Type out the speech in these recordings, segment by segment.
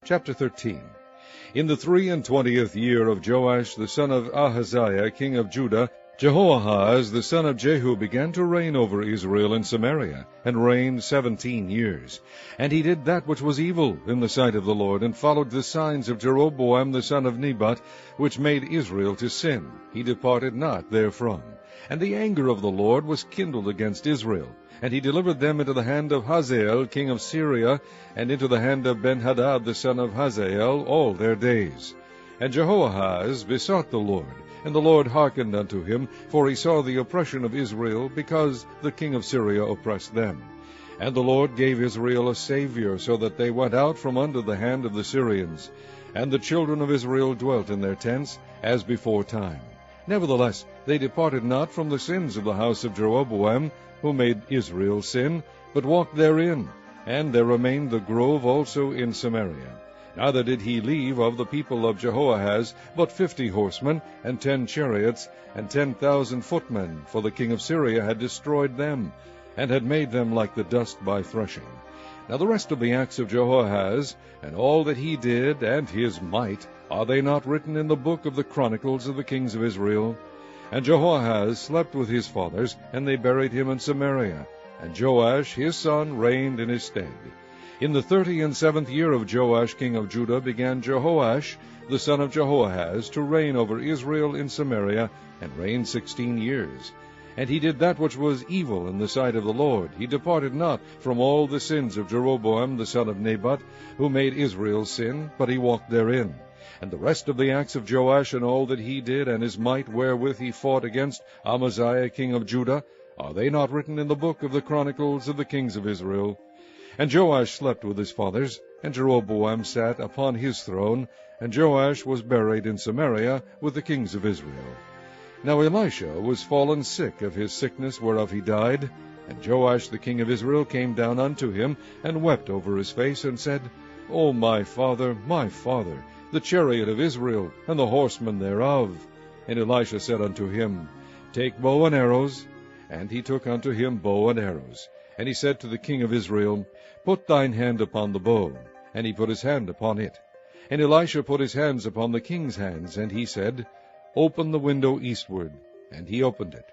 Chapter 13. In the 23 year of Joash the son of Ahaziah, king of Judah, Jehoahaz the son of Jehu began to reign over Israel in Samaria, and reigned 17 years. And he did that which was evil in the sight of the Lord, and followed the signs of Jeroboam the son of Nebat, which made Israel to sin. He departed not therefrom. And the anger of the Lord was kindled against Israel, and he delivered them into the hand of Hazael king of Syria, and into the hand of Benhadad the son of Hazael all their days. And Jehoahaz besought the Lord, and the Lord hearkened unto him, for he saw the oppression of Israel, because the king of Syria oppressed them. And the Lord gave Israel a Saviour, so that they went out from under the hand of the Syrians. And the children of Israel dwelt in their tents, as before time. Nevertheless, they departed not from the sins of the house of Jeroboam, who made Israel sin, but walked therein. And there remained the grove also in Samaria. Neither did he leave of the people of Jehoahaz but 50 horsemen, and 10 chariots, and 10,000 footmen, for the king of Syria had destroyed them, and had made them like the dust by threshing. Now the rest of the acts of Jehoahaz, and all that he did, and his might, are they not written in the book of the chronicles of the kings of Israel? And Jehoahaz slept with his fathers, and they buried him in Samaria. And Joash his son reigned in his stead. In the 37th year of Joash king of Judah began Jehoash the son of Jehoahaz to reign over Israel in Samaria, and reigned 16 years. And he did that which was evil in the sight of the Lord. He departed not from all the sins of Jeroboam the son of Nebat, who made Israel sin, but he walked therein. And the rest of the acts of Joash, and all that he did, and his might wherewith he fought against Amaziah king of Judah, are they not written in the book of the chronicles of the kings of Israel? And Joash slept with his fathers, and Jeroboam sat upon his throne, and Joash was buried in Samaria with the kings of Israel. Now Elisha was fallen sick of his sickness whereof he died. And Joash the king of Israel came down unto him, and wept over his face, and said, O my father, the chariot of Israel, and the horsemen thereof. And Elisha said unto him, Take bow and arrows. And he took unto him bow and arrows. And he said to the king of Israel, Put thine hand upon the bow. And he put his hand upon it. And Elisha put his hands upon the king's hands, and he said, Open the window eastward. And he opened it.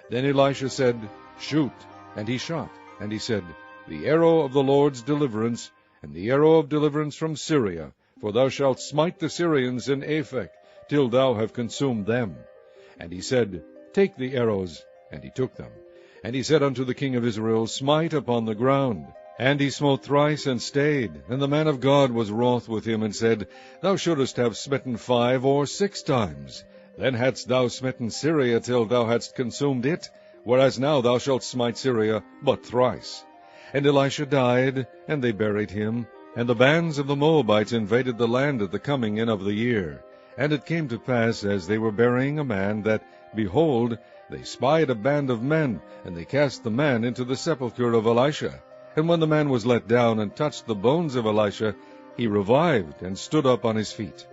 Then Elisha said, Shoot. And he shot. And he said, The arrow of the Lord's deliverance, and the arrow of deliverance from Syria, for thou shalt smite the Syrians in Aphek, till thou have consumed them. And he said, Take the arrows. And he took them. And he said unto the king of Israel, Smite upon the ground. And he smote thrice, and stayed. And the man of God was wroth with him, and said, Thou shouldest have smitten 5 or 6 times. Then hadst thou smitten Syria till thou hadst consumed it, whereas now thou shalt smite Syria but thrice. And Elisha died, and they buried him. And the bands of the Moabites invaded the land at the coming in of the year. And it came to pass, as they were burying a man, that, behold, they spied a band of men, and they cast the man into the sepulchre of Elisha. And when the man was let down, and touched the bones of Elisha, he revived, and stood up on his feet.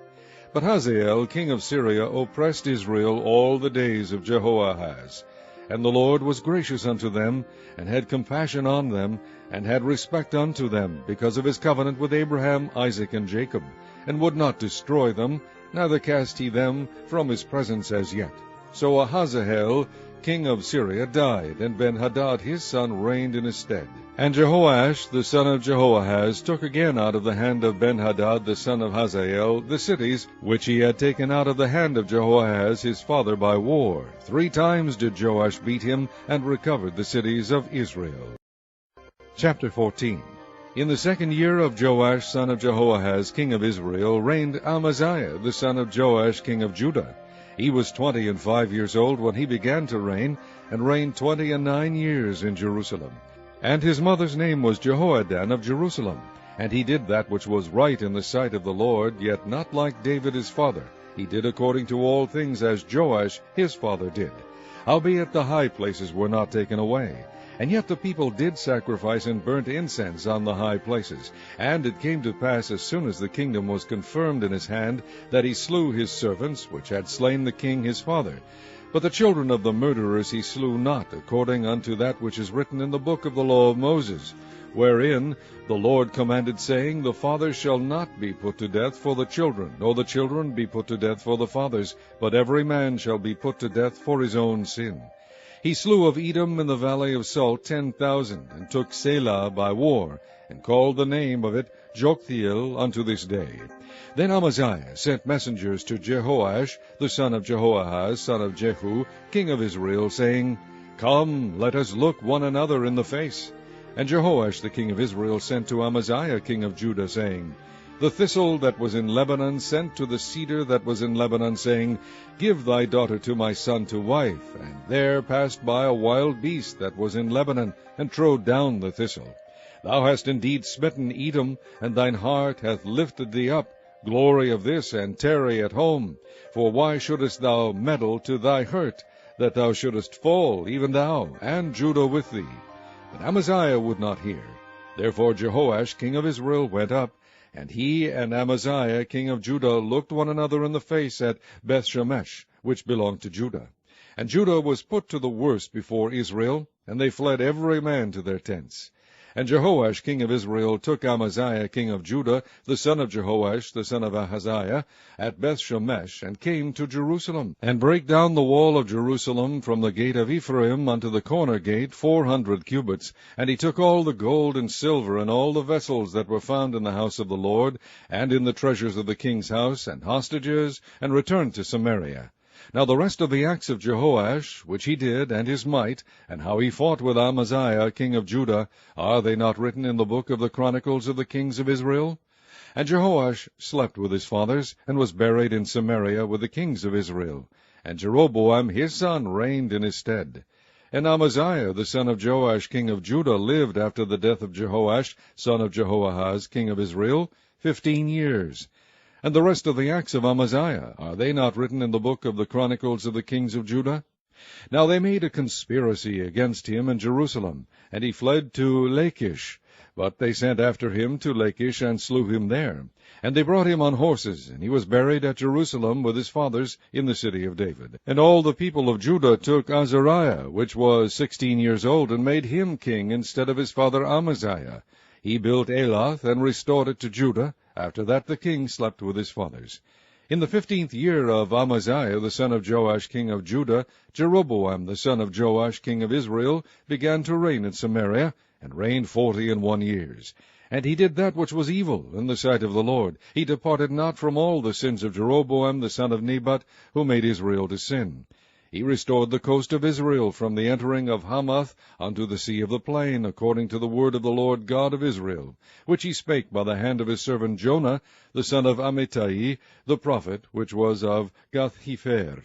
But Hazael king of Syria oppressed Israel all the days of Jehoahaz. And the Lord was gracious unto them, and had compassion on them, and had respect unto them, because of his covenant with Abraham, Isaac, and Jacob, and would not destroy them, neither cast he them from his presence as yet. So Ahaziel king of Syria died, and Benhadad his son reigned in his stead. And Jehoash the son of Jehoahaz took again out of the hand of Benhadad the son of Hazael the cities which he had taken out of the hand of Jehoahaz his father by war. 3 times did Joash beat him, and recovered the cities of Israel. Chapter 14. In the 2nd year of Joash son of Jehoahaz king of Israel reigned Amaziah the son of Joash king of Judah. He was 25 years old when he began to reign, and reigned 29 years in Jerusalem. And his mother's name was Jehoadan of Jerusalem. And he did that which was right in the sight of the Lord, yet not like David his father. He did according to all things as Joash his father did. Howbeit the high places were not taken away. And yet the people did sacrifice and burnt incense on the high places. And it came to pass, as soon as the kingdom was confirmed in his hand, that he slew his servants, which had slain the king his father. But the children of the murderers he slew not, according unto that which is written in the book of the law of Moses, wherein the Lord commanded, saying, The fathers shall not be put to death for the children, nor the children be put to death for the fathers, but every man shall be put to death for his own sin. He slew of Edom in the valley of Salt 10,000, and took Selah by war, and called the name of it Joktheel unto this day. Then Amaziah sent messengers to Jehoash, the son of Jehoahaz, son of Jehu, king of Israel, saying, Come, let us look one another in the face. And Jehoash the king of Israel sent to Amaziah king of Judah, saying, The thistle that was in Lebanon sent to the cedar that was in Lebanon, saying, Give thy daughter to my son to wife. And there passed by a wild beast that was in Lebanon, and trode down the thistle. Thou hast indeed smitten Edom, and thine heart hath lifted thee up. Glory of this, and tarry at home. For why shouldest thou meddle to thy hurt, that thou shouldest fall, even thou, and Judah with thee? But Amaziah would not hear. Therefore Jehoash king of Israel went up, and he and Amaziah king of Judah looked one another in the face at Bethshemesh, which belonged to Judah. And Judah was put to the worse before Israel, and they fled every man to their tents. And Jehoash king of Israel took Amaziah king of Judah, the son of Jehoash, the son of Ahaziah, at Bethshemesh, and came to Jerusalem, and brake down the wall of Jerusalem from the gate of Ephraim unto the corner gate 400 cubits. And he took all the gold and silver, and all the vessels that were found in the house of the Lord, and in the treasures of the king's house, and hostages, and returned to Samaria. Now the rest of the acts of Jehoash, which he did, and his might, and how he fought with Amaziah king of Judah, are they not written in the book of the Chronicles of the kings of Israel? And Jehoash slept with his fathers, and was buried in Samaria with the kings of Israel. And Jeroboam his son reigned in his stead. And Amaziah the son of Joash king of Judah lived after the death of Jehoash son of Jehoahaz king of Israel 15 years. And the rest of the acts of Amaziah, are they not written in the book of the Chronicles of the kings of Judah? Now they made a conspiracy against him in Jerusalem, and he fled to Lachish. But they sent after him to Lachish, and slew him there. And they brought him on horses, and he was buried at Jerusalem with his fathers in the city of David. And all the people of Judah took Azariah, which was 16 years old, and made him king instead of his father Amaziah. He built Elath, and restored it to Judah. After that the king slept with his fathers. In the 15th year of Amaziah the son of Joash king of Judah, Jeroboam the son of Joash king of Israel began to reign in Samaria, and reigned 41 years. And he did that which was evil in the sight of the Lord. He departed not from all the sins of Jeroboam the son of Nebat, who made Israel to sin. He restored the coast of Israel from the entering of Hamath unto the sea of the plain, according to the word of the Lord God of Israel, which he spake by the hand of his servant Jonah, the son of Amittai, the prophet, which was of Gath-hepher.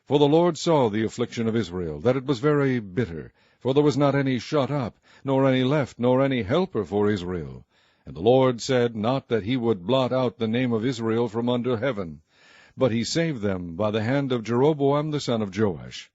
For the Lord saw the affliction of Israel, that it was very bitter, for there was not any shut up, nor any left, nor any helper for Israel. And the Lord said not that he would blot out the name of Israel from under heaven, but he saved them by the hand of Jeroboam the son of Joash.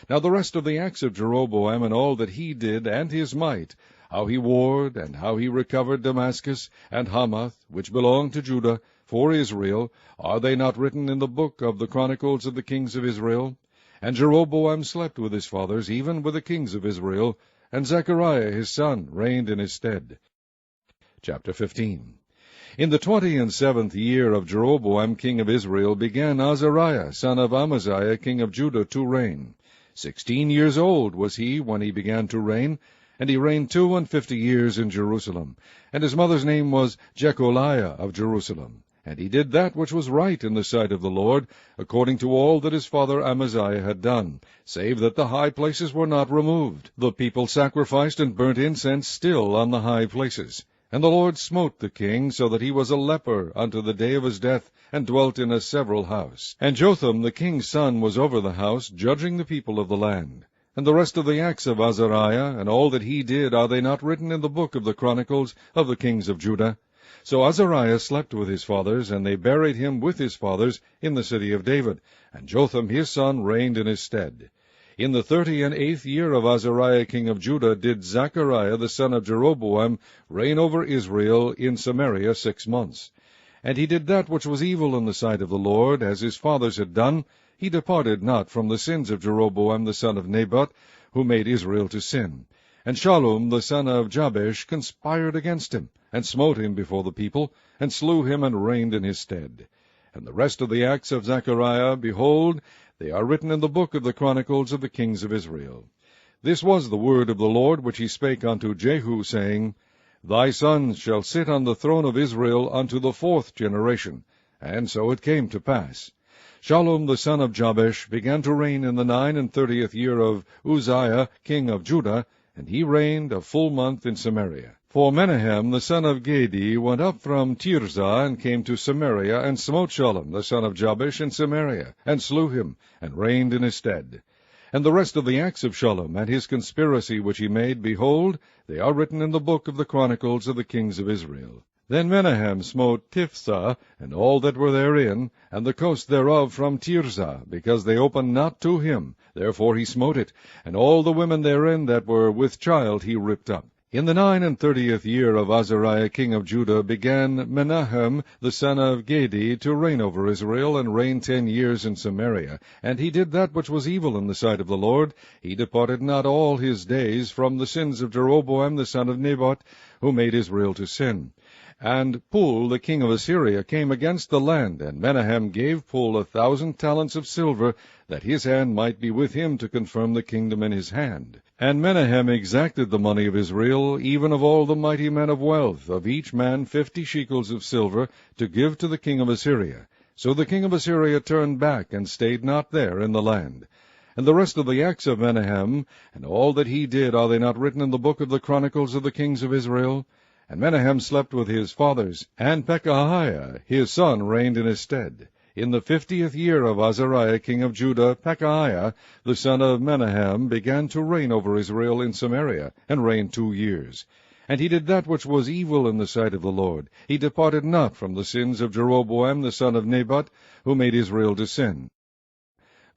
Now the rest of the acts of Jeroboam, and all that he did, and his might, how he warred, and how he recovered Damascus, and Hamath, which belonged to Judah, for Israel, are they not written in the book of the Chronicles of the kings of Israel? And Jeroboam slept with his fathers, even with the kings of Israel, and Zechariah his son reigned in his stead. Chapter 15. In the 27th year of Jeroboam king of Israel began Azariah son of Amaziah king of Judah to reign. 16 years old was he when he began to reign, and he reigned 52 years in Jerusalem. And his mother's name was Jecholiah of Jerusalem. And he did that which was right in the sight of the Lord, according to all that his father Amaziah had done, save that the high places were not removed. The people sacrificed and burnt incense still on the high places. And the Lord smote the king, so that he was a leper unto the day of his death, and dwelt in a several house. And Jotham the king's son was over the house, judging the people of the land. And the rest of the acts of Azariah, and all that he did, are they not written in the book of the Chronicles of the kings of Judah? So Azariah slept with his fathers, and they buried him with his fathers in the city of David. And Jotham his son reigned in his stead. In the 38th year of Azariah king of Judah did Zechariah the son of Jeroboam reign over Israel in Samaria 6 months. And he did that which was evil in the sight of the Lord, as his fathers had done. He departed not from the sins of Jeroboam the son of Nebat, who made Israel to sin. And Shallum the son of Jabesh conspired against him, and smote him before the people, and slew him, and reigned in his stead. And the rest of the acts of Zechariah, behold, they are written in the book of the chronicles of the kings of Israel. This was the word of the Lord which he spake unto Jehu, saying, Thy sons shall sit on the throne of Israel unto the 4th generation. And so it came to pass. Shallum the son of Jabesh began to reign in the 39th year of Uzziah king of Judah, and he reigned a full month in Samaria. For Menahem the son of Gedi went up from Tirzah, and came to Samaria, and smote Shallum the son of Jabesh in Samaria, and slew him, and reigned in his stead. And the rest of the acts of Shallum, and his conspiracy which he made, behold, they are written in the book of the chronicles of the kings of Israel. Then Menahem smote Tiphsah, and all that were therein, and the coast thereof from Tirzah, because they opened not to him. Therefore he smote it, and all the women therein that were with child he ripped up. In the 39th year of Azariah king of Judah began Menahem the son of Gedi to reign over Israel, and reigned 10 years in Samaria. And he did that which was evil in the sight of the Lord. He departed not all his days from the sins of Jeroboam the son of Nebat, who made Israel to sin. And Pul the king of Assyria came against the land, and Menahem gave Pul 1,000 talents of silver, that his hand might be with him to confirm the kingdom in his hand. And Menahem exacted the money of Israel, even of all the mighty men of wealth, of each man 50 shekels of silver, to give to the king of Assyria. So the king of Assyria turned back, and stayed not there in the land. And the rest of the acts of Menahem, and all that he did, are they not written in the book of the chronicles of the kings of Israel? And Menahem slept with his fathers, and Pekahiah his son reigned in his stead. In the 50th year of Azariah king of Judah, Pekahiah the son of Menahem began to reign over Israel in Samaria, and reigned 2 years. And he did that which was evil in the sight of the Lord. He departed not from the sins of Jeroboam the son of Nebat, who made Israel to sin.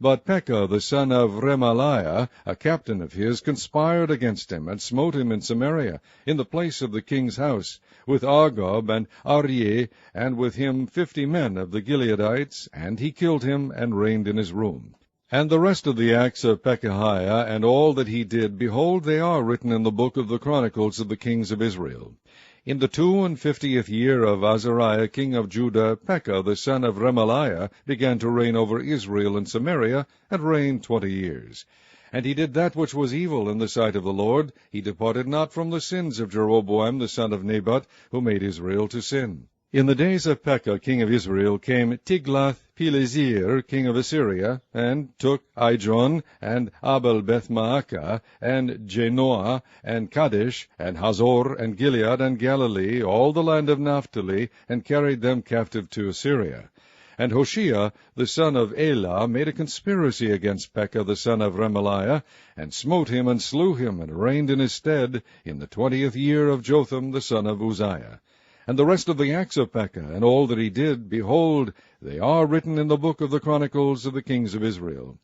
But Pekah the son of Remaliah, a captain of his, conspired against him, and smote him in Samaria, in the place of the king's house, with Argob and Aryeh, and with him 50 men of the Gileadites, and he killed him, and reigned in his room. And the rest of the acts of Pekahiah, and all that he did, behold, they are written in the book of the chronicles of the kings of Israel. In the 52nd year of Azariah king of Judah, Pekah the son of Remaliah began to reign over Israel in Samaria, and reigned 20 years. And he did that which was evil in the sight of the Lord. He departed not from the sins of Jeroboam the son of Nebat, who made Israel to sin. In the days of Pekah king of Israel came Tiglath-Pileser king of Assyria, and took Ijon, and Abel-Beth-Maacah, and Janoah, and Kadesh, and Hazor, and Gilead, and Galilee, all the land of Naphtali, and carried them captive to Assyria. And Hoshea the son of Elah made a conspiracy against Pekah the son of Remaliah, and smote him, and slew him, and reigned in his stead, in the 20th year of Jotham the son of Uzziah. And the rest of the acts of Pekah, and all that he did, behold, they are written in the book of the chronicles of the kings of Israel.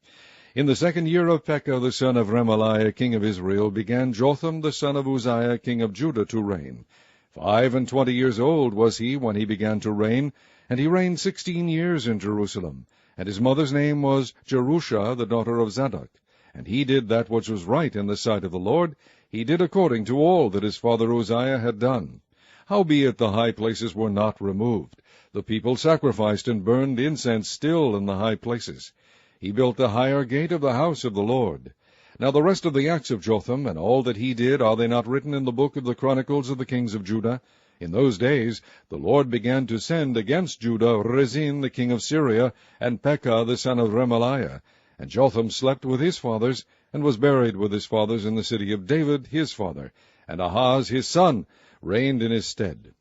In the 2nd year of Pekah the son of Remaliah king of Israel began Jotham the son of Uzziah king of Judah to reign. 25 years old was he when he began to reign, and he reigned 16 years in Jerusalem. And his mother's name was Jerusha, the daughter of Zadok. And he did that which was right in the sight of the Lord. He did according to all that his father Uzziah had done. Howbeit the high places were not removed. The people sacrificed and burned incense still in the high places. He built the higher gate of the house of the Lord. Now the rest of the acts of Jotham, and all that he did, are they not written in the book of the chronicles of the kings of Judah? In those days the Lord began to send against Judah Rezin the king of Syria, and Pekah the son of Remaliah. And Jotham slept with his fathers, and was buried with his fathers in the city of David his father. And Ahaz his son reigned in his stead.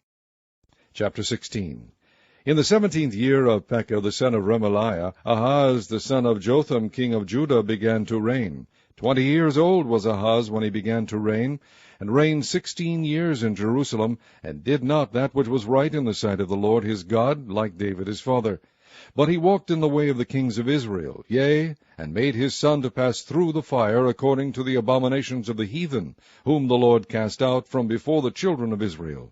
Chapter 16. In the 17th year of Pekah the son of Remaliah, Ahaz the son of Jotham king of Judah began to reign. 20 years old was Ahaz when he began to reign, and reigned 16 years in Jerusalem, and did not that which was right in the sight of the Lord his God, like David his father. But he walked in the way of the kings of Israel, yea, and made his son to pass through the fire, according to the abominations of the heathen, whom the Lord cast out from before the children of Israel.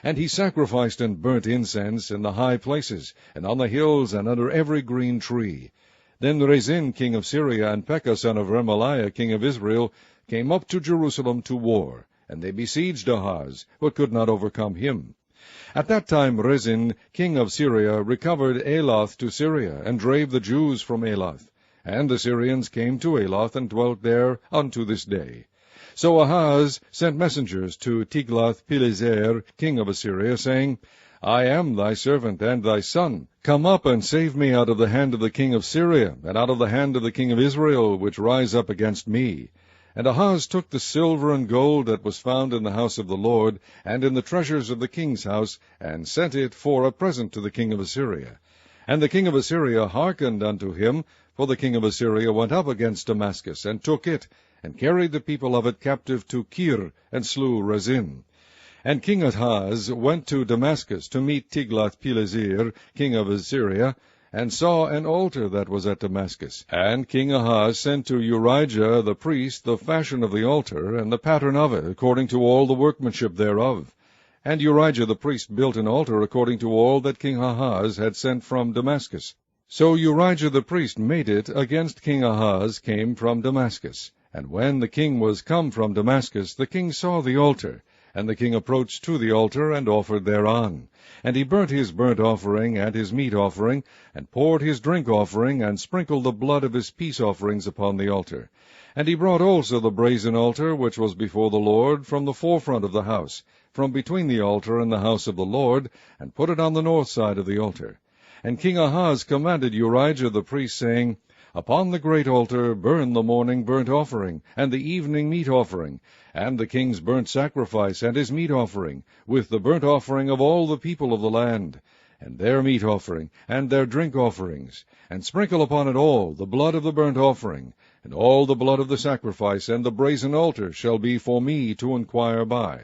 And he sacrificed and burnt incense in the high places, and on the hills, and under every green tree. Then Rezin king of Syria, and Pekah son of Remaliah king of Israel, came up to Jerusalem to war, and they besieged Ahaz, but could not overcome him. At that time Rezin, king of Syria, recovered Elath to Syria, and drave the Jews from Elath. And the Syrians came to Elath, and dwelt there unto this day. So Ahaz sent messengers to Tiglath-Pileser, king of Assyria, saying, I am thy servant and thy son. Come up and save me out of the hand of the king of Syria, and out of the hand of the king of Israel, which rise up against me. And Ahaz took the silver and gold that was found in the house of the Lord, and in the treasures of the king's house, and sent it for a present to the king of Assyria. And the king of Assyria hearkened unto him, for the king of Assyria went up against Damascus, and took it, and carried the people of it captive to Kir, and slew Rezin. And King Ahaz went to Damascus to meet Tiglath-Pileser, king of Assyria, and saw an altar that was at Damascus. And King Ahaz sent to Urijah the priest the fashion of the altar, and the pattern of it, according to all the workmanship thereof. And Urijah the priest built an altar according to all that King Ahaz had sent from Damascus. So Urijah the priest made it against King Ahaz came from Damascus. And when the king was come from Damascus, the king saw the altar. And the king approached to the altar, and offered thereon. And he burnt his burnt offering and his meat offering, and poured his drink offering, and sprinkled the blood of his peace offerings upon the altar. And he brought also the brazen altar which was before the Lord from the forefront of the house, from between the altar and the house of the Lord, and put it on the north side of the altar. And King Ahaz commanded Urijah the priest, saying, Upon the great altar burn the morning burnt offering, and the evening meat offering, and the king's burnt sacrifice, and his meat offering, with the burnt offering of all the people of the land, and their meat offering, and their drink offerings, and sprinkle upon it all the blood of the burnt offering, and all the blood of the sacrifice, and the brazen altar shall be for me to inquire by.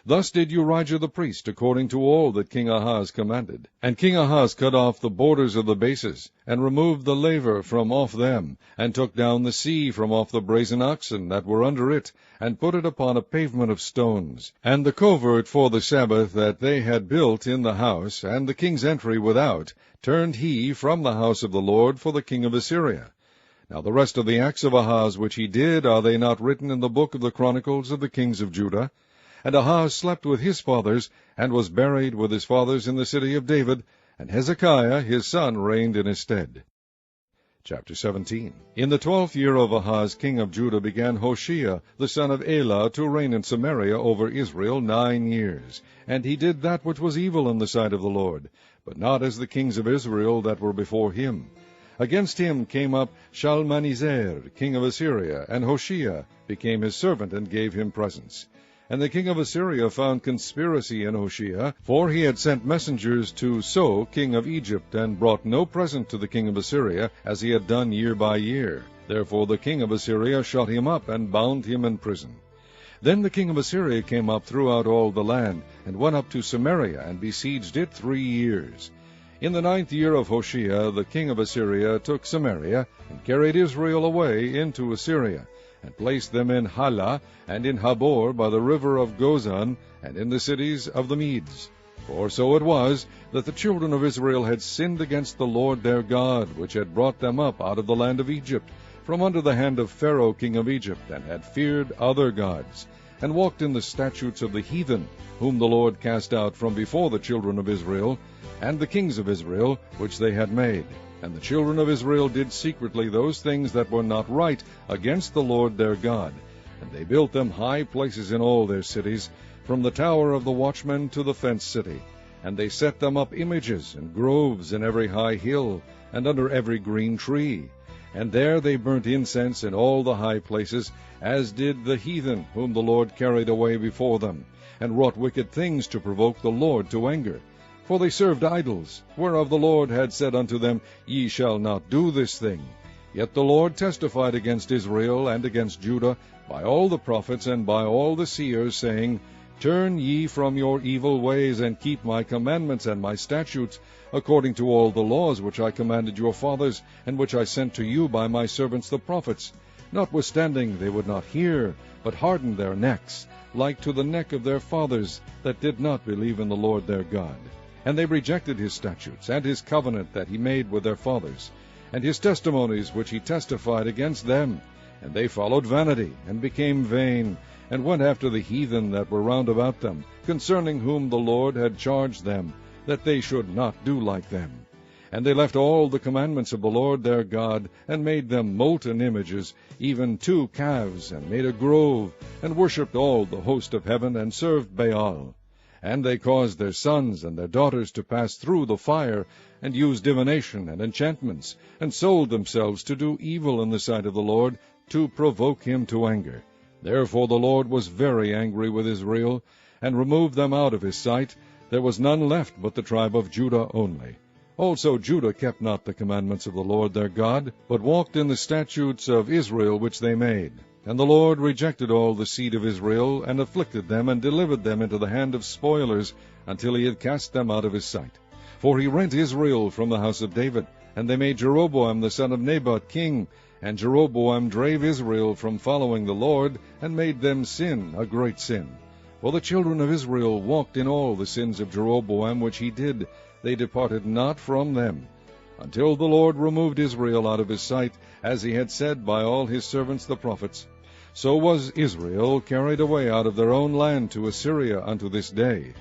Thus did Urijah the priest, according to all that King Ahaz commanded. And King Ahaz cut off the borders of the bases, and removed the laver from off them, and took down the sea from off the brazen oxen that were under it, and put it upon a pavement of stones. And the covert for the Sabbath that they had built in the house, and the king's entry without, turned he from the house of the Lord for the king of Assyria. Now the rest of the acts of Ahaz which he did, are they not written in the book of the Chronicles of the kings of Judah? And Ahaz slept with his fathers, and was buried with his fathers in the city of David, and Hezekiah his son reigned in his stead. Chapter 17. In the 12th year of Ahaz king of Judah began Hoshea the son of Elah to reign in Samaria over Israel 9 years. And he did that which was evil in the sight of the Lord, but not as the kings of Israel that were before him. Against him came up Shalmaneser king of Assyria, and Hoshea became his servant, and gave him presents. And the king of Assyria found conspiracy in Hoshea, for he had sent messengers to So king of Egypt, and brought no present to the king of Assyria, as he had done year by year. Therefore the king of Assyria shut him up, and bound him in prison. Then the king of Assyria came up throughout all the land, and went up to Samaria, and besieged it 3 years. In the 9th year of Hoshea the king of Assyria took Samaria, and carried Israel away into Assyria, and placed them in Halah, and in Habor by the river of Gozan, and in the cities of the Medes. For so it was, that the children of Israel had sinned against the Lord their God, which had brought them up out of the land of Egypt, from under the hand of Pharaoh king of Egypt, and had feared other gods, and walked in the statutes of the heathen, whom the Lord cast out from before the children of Israel, and the kings of Israel, which they had made. And the children of Israel did secretly those things that were not right against the Lord their God. And they built them high places in all their cities, from the tower of the watchman to the fenced city. And they set them up images and groves in every high hill, and under every green tree. And there they burnt incense in all the high places, as did the heathen whom the Lord carried away before them, and wrought wicked things to provoke the Lord to anger. For they served idols, whereof the Lord had said unto them, Ye shall not do this thing. Yet the Lord testified against Israel and against Judah by all the prophets and by all the seers, saying, Turn ye from your evil ways, and keep my commandments and my statutes, according to all the laws which I commanded your fathers, and which I sent to you by my servants the prophets. Notwithstanding they would not hear, but hardened their necks, like to the neck of their fathers, that did not believe in the Lord their God. And they rejected his statutes, and his covenant that he made with their fathers, and his testimonies which he testified against them, And they followed vanity, and became vain, and went after the heathen that were round about them, concerning whom the Lord had charged them, that they should not do like them. And they left all the commandments of the Lord their God, and made them molten images, even 2 calves, and made a grove, and worshipped all the host of heaven, and served Baal. And they caused their sons and their daughters to pass through the fire, and used divination and enchantments, and sold themselves to do evil in the sight of the Lord, to provoke him to anger. Therefore the Lord was very angry with Israel, and removed them out of his sight. There was none left but the tribe of Judah only. Also Judah kept not the commandments of the Lord their God, but walked in the statutes of Israel which they made. And the Lord rejected all the seed of Israel, and afflicted them, and delivered them into the hand of spoilers, until he had cast them out of his sight. For he rent Israel from the house of David, and they made Jeroboam the son of Nebat king. And Jeroboam drave Israel from following the Lord, and made them sin a great sin. For the children of Israel walked in all the sins of Jeroboam which he did. They departed not from them, until the Lord removed Israel out of his sight, as he had said by all his servants the prophets. So was Israel carried away out of their own land to Assyria unto this day.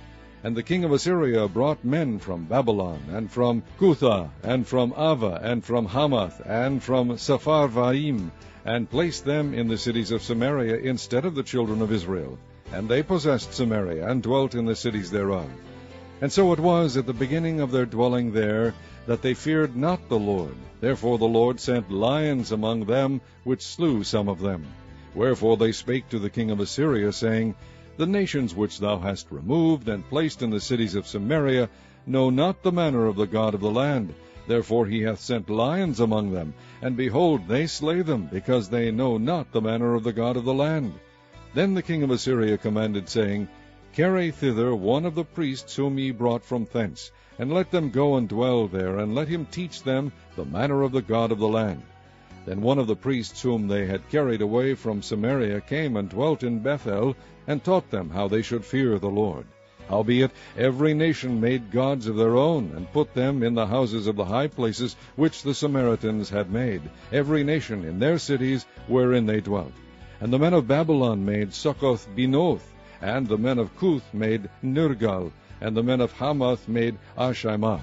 And the king of Assyria brought men from Babylon, and from Cutha, and from Ava, and from Hamath, and from Sepharvaim, and placed them in the cities of Samaria instead of the children of Israel. And they possessed Samaria, and dwelt in the cities thereof. And so it was at the beginning of their dwelling there, that they feared not the Lord. Therefore the Lord sent lions among them, which slew some of them. Wherefore they spake to the king of Assyria, saying, The nations which thou hast removed, and placed in the cities of Samaria, know not the manner of the God of the land. Therefore he hath sent lions among them, and behold, they slay them, because they know not the manner of the God of the land. Then the king of Assyria commanded, saying, Carry thither one of the priests whom ye brought from thence, and let them go and dwell there, and let him teach them the manner of the God of the land. Then one of the priests whom they had carried away from Samaria came and dwelt in Bethel, and taught them how they should fear the Lord. Howbeit every nation made gods of their own, and put them in the houses of the high places which the Samaritans had made, every nation in their cities wherein they dwelt. And the men of Babylon made Succoth-Benoth, and the men of Cuth made Nergal, and the men of Hamath made Ashimah.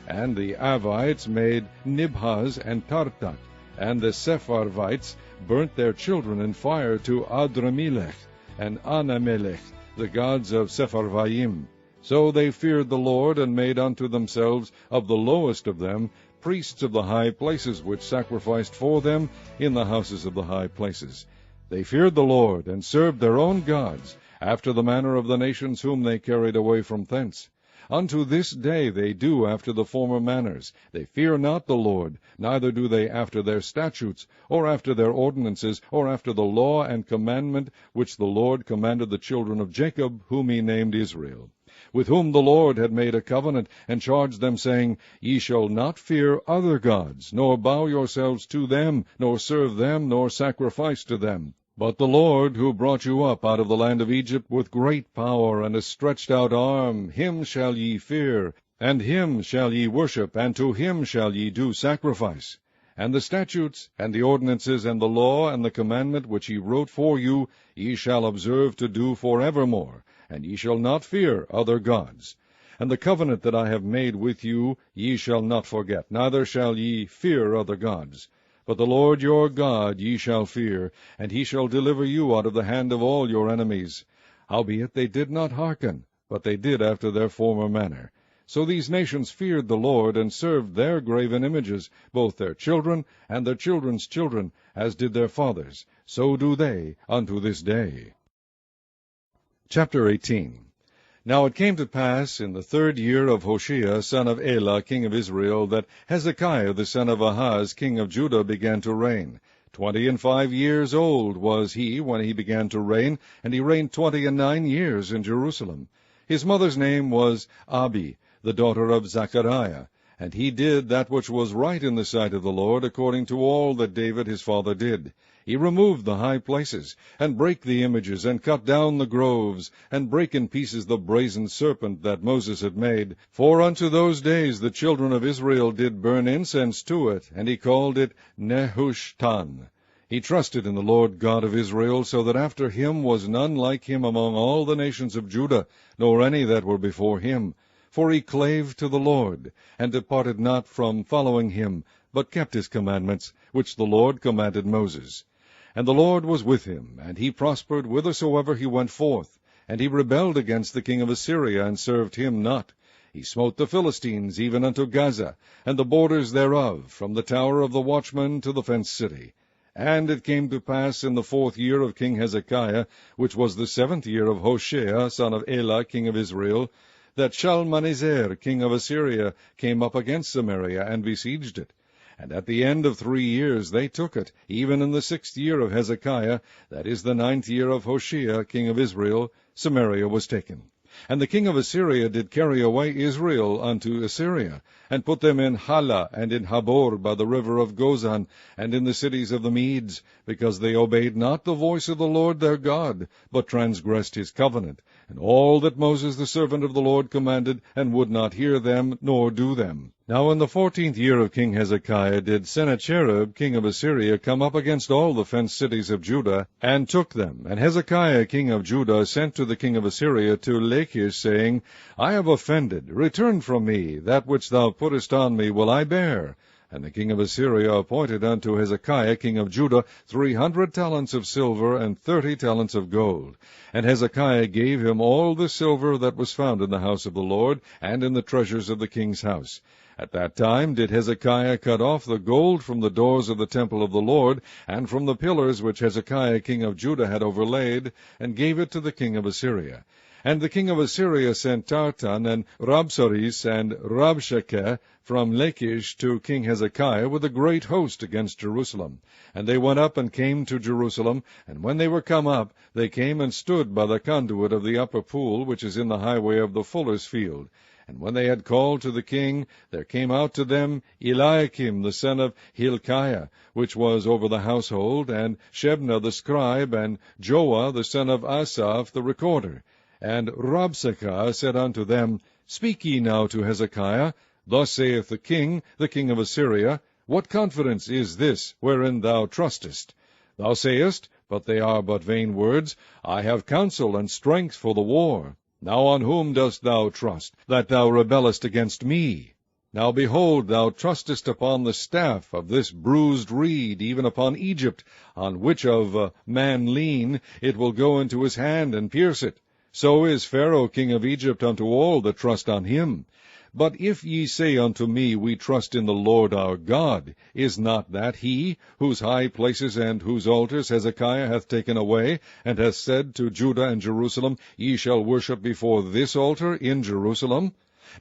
And the Avites made Nibhaz and Tartak, and the Sepharvites burnt their children in fire to Adramelech and Anamelech, the gods of Sepharvaim. So they feared the Lord, and made unto themselves of the lowest of them priests of the high places, which sacrificed for them in the houses of the high places. They feared the Lord, and served their own gods, after the manner of the nations whom they carried away from thence. Unto this day they do after the former manners. They fear not the Lord, neither do they after their statutes, or after their ordinances, or after the law and commandment which the Lord commanded the children of Jacob, whom he named Israel, with whom the Lord had made a covenant, and charged them, saying, Ye shall not fear other gods, nor bow yourselves to them, nor serve them, nor sacrifice to them. But the Lord, who brought you up out of the land of Egypt with great power and a stretched out arm, him shall ye fear, and him shall ye worship, and to him shall ye do sacrifice. And the statutes, and the ordinances, and the law, and the commandment which he wrote for you, ye shall observe to do forevermore, and ye shall not fear other gods. And the covenant that I have made with you ye shall not forget, neither shall ye fear other gods. But the Lord your God ye shall fear, and he shall deliver you out of the hand of all your enemies. Howbeit they did not hearken, but they did after their former manner. So these nations feared the Lord, and served their graven images, both their children and their children's children, as did their fathers. So do they unto this day. Chapter 18. Now it came to pass in the 3rd year of Hoshea, son of Elah, king of Israel, that Hezekiah the son of Ahaz, king of Judah, began to reign. 25 years old was he when he began to reign, and he reigned 29 years in Jerusalem. His mother's name was Abi, the daughter of Zechariah. And he did that which was right in the sight of the Lord, according to all that David his father did. He removed the high places, and brake the images, and cut down the groves, and brake in pieces the brazen serpent that Moses had made. For unto those days the children of Israel did burn incense to it, and he called it Nehushtan. He trusted in the Lord God of Israel, so that after him was none like him among all the nations of Judah, nor any that were before him. For he clave to the Lord, and departed not from following him, but kept his commandments, which the Lord commanded Moses. And the Lord was with him, and he prospered whithersoever he went forth. And he rebelled against the king of Assyria, and served him not. He smote the Philistines even unto Gaza, and the borders thereof, from the tower of the watchman to the fenced city. And it came to pass in the 4th year of King Hezekiah, which was the 7th year of Hoshea son of Elah king of Israel, that Shalmaneser king of Assyria came up against Samaria, and besieged it. And at the end of 3 years they took it, even in the 6th year of Hezekiah, that is the 9th year of Hoshea king of Israel, Samaria was taken. And the king of Assyria did carry away Israel unto Assyria, and put them in Hala, and in Habor by the river of Gozan, and in the cities of the Medes, because they obeyed not the voice of the Lord their God, but transgressed his covenant, and all that Moses the servant of the Lord commanded, and would not hear them, nor do them. Now in the 14th year of King Hezekiah did Sennacherib king of Assyria come up against all the fenced cities of Judah, and took them. And Hezekiah king of Judah sent to the king of Assyria to Lachish, saying, I have offended, return from me, that which thou puttest on me will I bear. And the king of Assyria appointed unto Hezekiah king of Judah 300 talents of silver, and 30 talents of gold. And Hezekiah gave him all the silver that was found in the house of the Lord, and in the treasures of the king's house. At that time did Hezekiah cut off the gold from the doors of the temple of the Lord, and from the pillars which Hezekiah king of Judah had overlaid, and gave it to the king of Assyria. And the king of Assyria sent Tartan, and Rabsaris, and Rabshakeh from Lachish to King Hezekiah with a great host against Jerusalem. And they went up and came to Jerusalem, and when they were come up, they came and stood by the conduit of the upper pool, which is in the highway of the fuller's field. And when they had called to the king, there came out to them Eliakim the son of Hilkiah, which was over the household, and Shebna the scribe, and Joah the son of Asaph the recorder. And Rabshakeh said unto them, Speak ye now to Hezekiah, Thus saith the king of Assyria, What confidence is this wherein thou trustest? Thou sayest, but they are but vain words, I have counsel and strength for the war. Now on whom dost thou trust, that thou rebellest against me? Now behold, thou trustest upon the staff of this bruised reed, even upon Egypt, on which of a man lean, it will go into his hand and pierce it. So is Pharaoh king of Egypt unto all that trust on him. But if ye say unto me, We trust in the Lord our God, is not that he, whose high places and whose altars Hezekiah hath taken away, and hath said to Judah and Jerusalem, Ye shall worship before this altar in Jerusalem?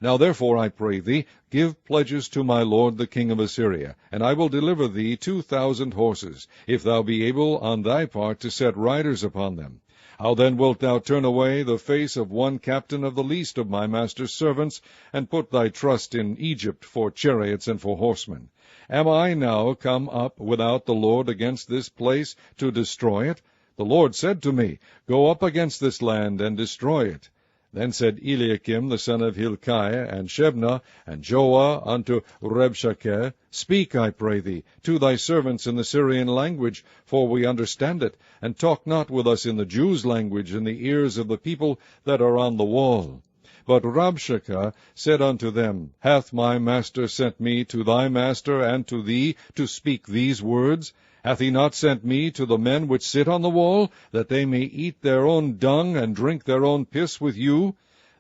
Now therefore, I pray thee, give pledges to my lord the king of Assyria, and I will deliver thee 2,000 horses, if thou be able on thy part to set riders upon them. How then wilt thou turn away the face of one captain of the least of my master's servants, and put thy trust in Egypt for chariots and for horsemen? Am I now come up without the Lord against this place to destroy it? The Lord said to me, Go up against this land, and destroy it. Then said Eliakim the son of Hilkiah, and Shebna, and Joah unto Rabshakeh, Speak, I pray thee, to thy servants in the Syrian language, for we understand it, and talk not with us in the Jews' language in the ears of the people that are on the wall. But Rabshakeh said unto them, Hath my master sent me to thy master and to thee to speak these words? Hath he not sent me to the men which sit on the wall, that they may eat their own dung and drink their own piss with you?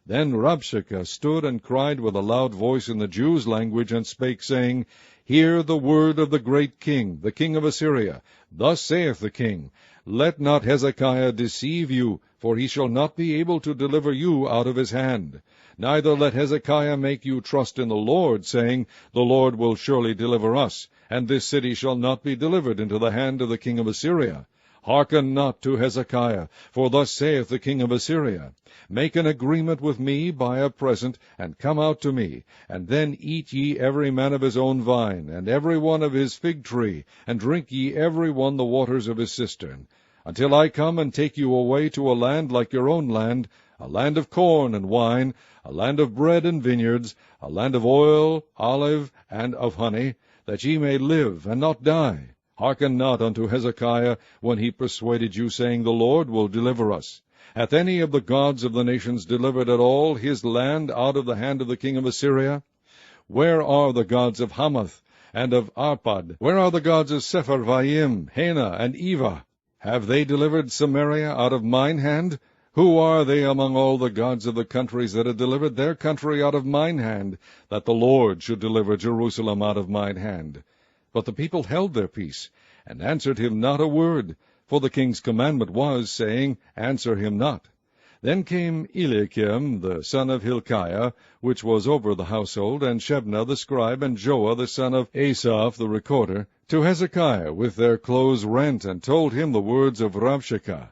Then Rabshakeh stood and cried with a loud voice in the Jews' language, and spake, saying, Hear the word of the great king, the king of Assyria. Thus saith the king, Let not Hezekiah deceive you, for he shall not be able to deliver you out of his hand. Neither let Hezekiah make you trust in the Lord, saying, The Lord will surely deliver us, and this city shall not be delivered into the hand of the king of Assyria. Hearken not to Hezekiah, for thus saith the king of Assyria, Make an agreement with me by a present, and come out to me, and then eat ye every man of his own vine, and every one of his fig tree, and drink ye every one the waters of his cistern, until I come and take you away to a land like your own land, a land of corn and wine, a land of bread and vineyards, a land of oil, olive, and of honey, that ye may live and not die. Hearken not unto Hezekiah, when he persuaded you, saying, The Lord will deliver us. Hath any of the gods of the nations delivered at all his land out of the hand of the king of Assyria? Where are the gods of Hamath and of Arpad? Where are the gods of Sepharvaim, Hena, and Eva? Have they delivered Samaria out of mine hand? Who are they among all the gods of the countries that have delivered their country out of mine hand, that the Lord should deliver Jerusalem out of mine hand? But the people held their peace, and answered him not a word, for the king's commandment was, saying, Answer him not. Then came Eliakim the son of Hilkiah, which was over the household, and Shebna the scribe, and Joah the son of Asaph the recorder, to Hezekiah with their clothes rent, and told him the words of Rabshakeh.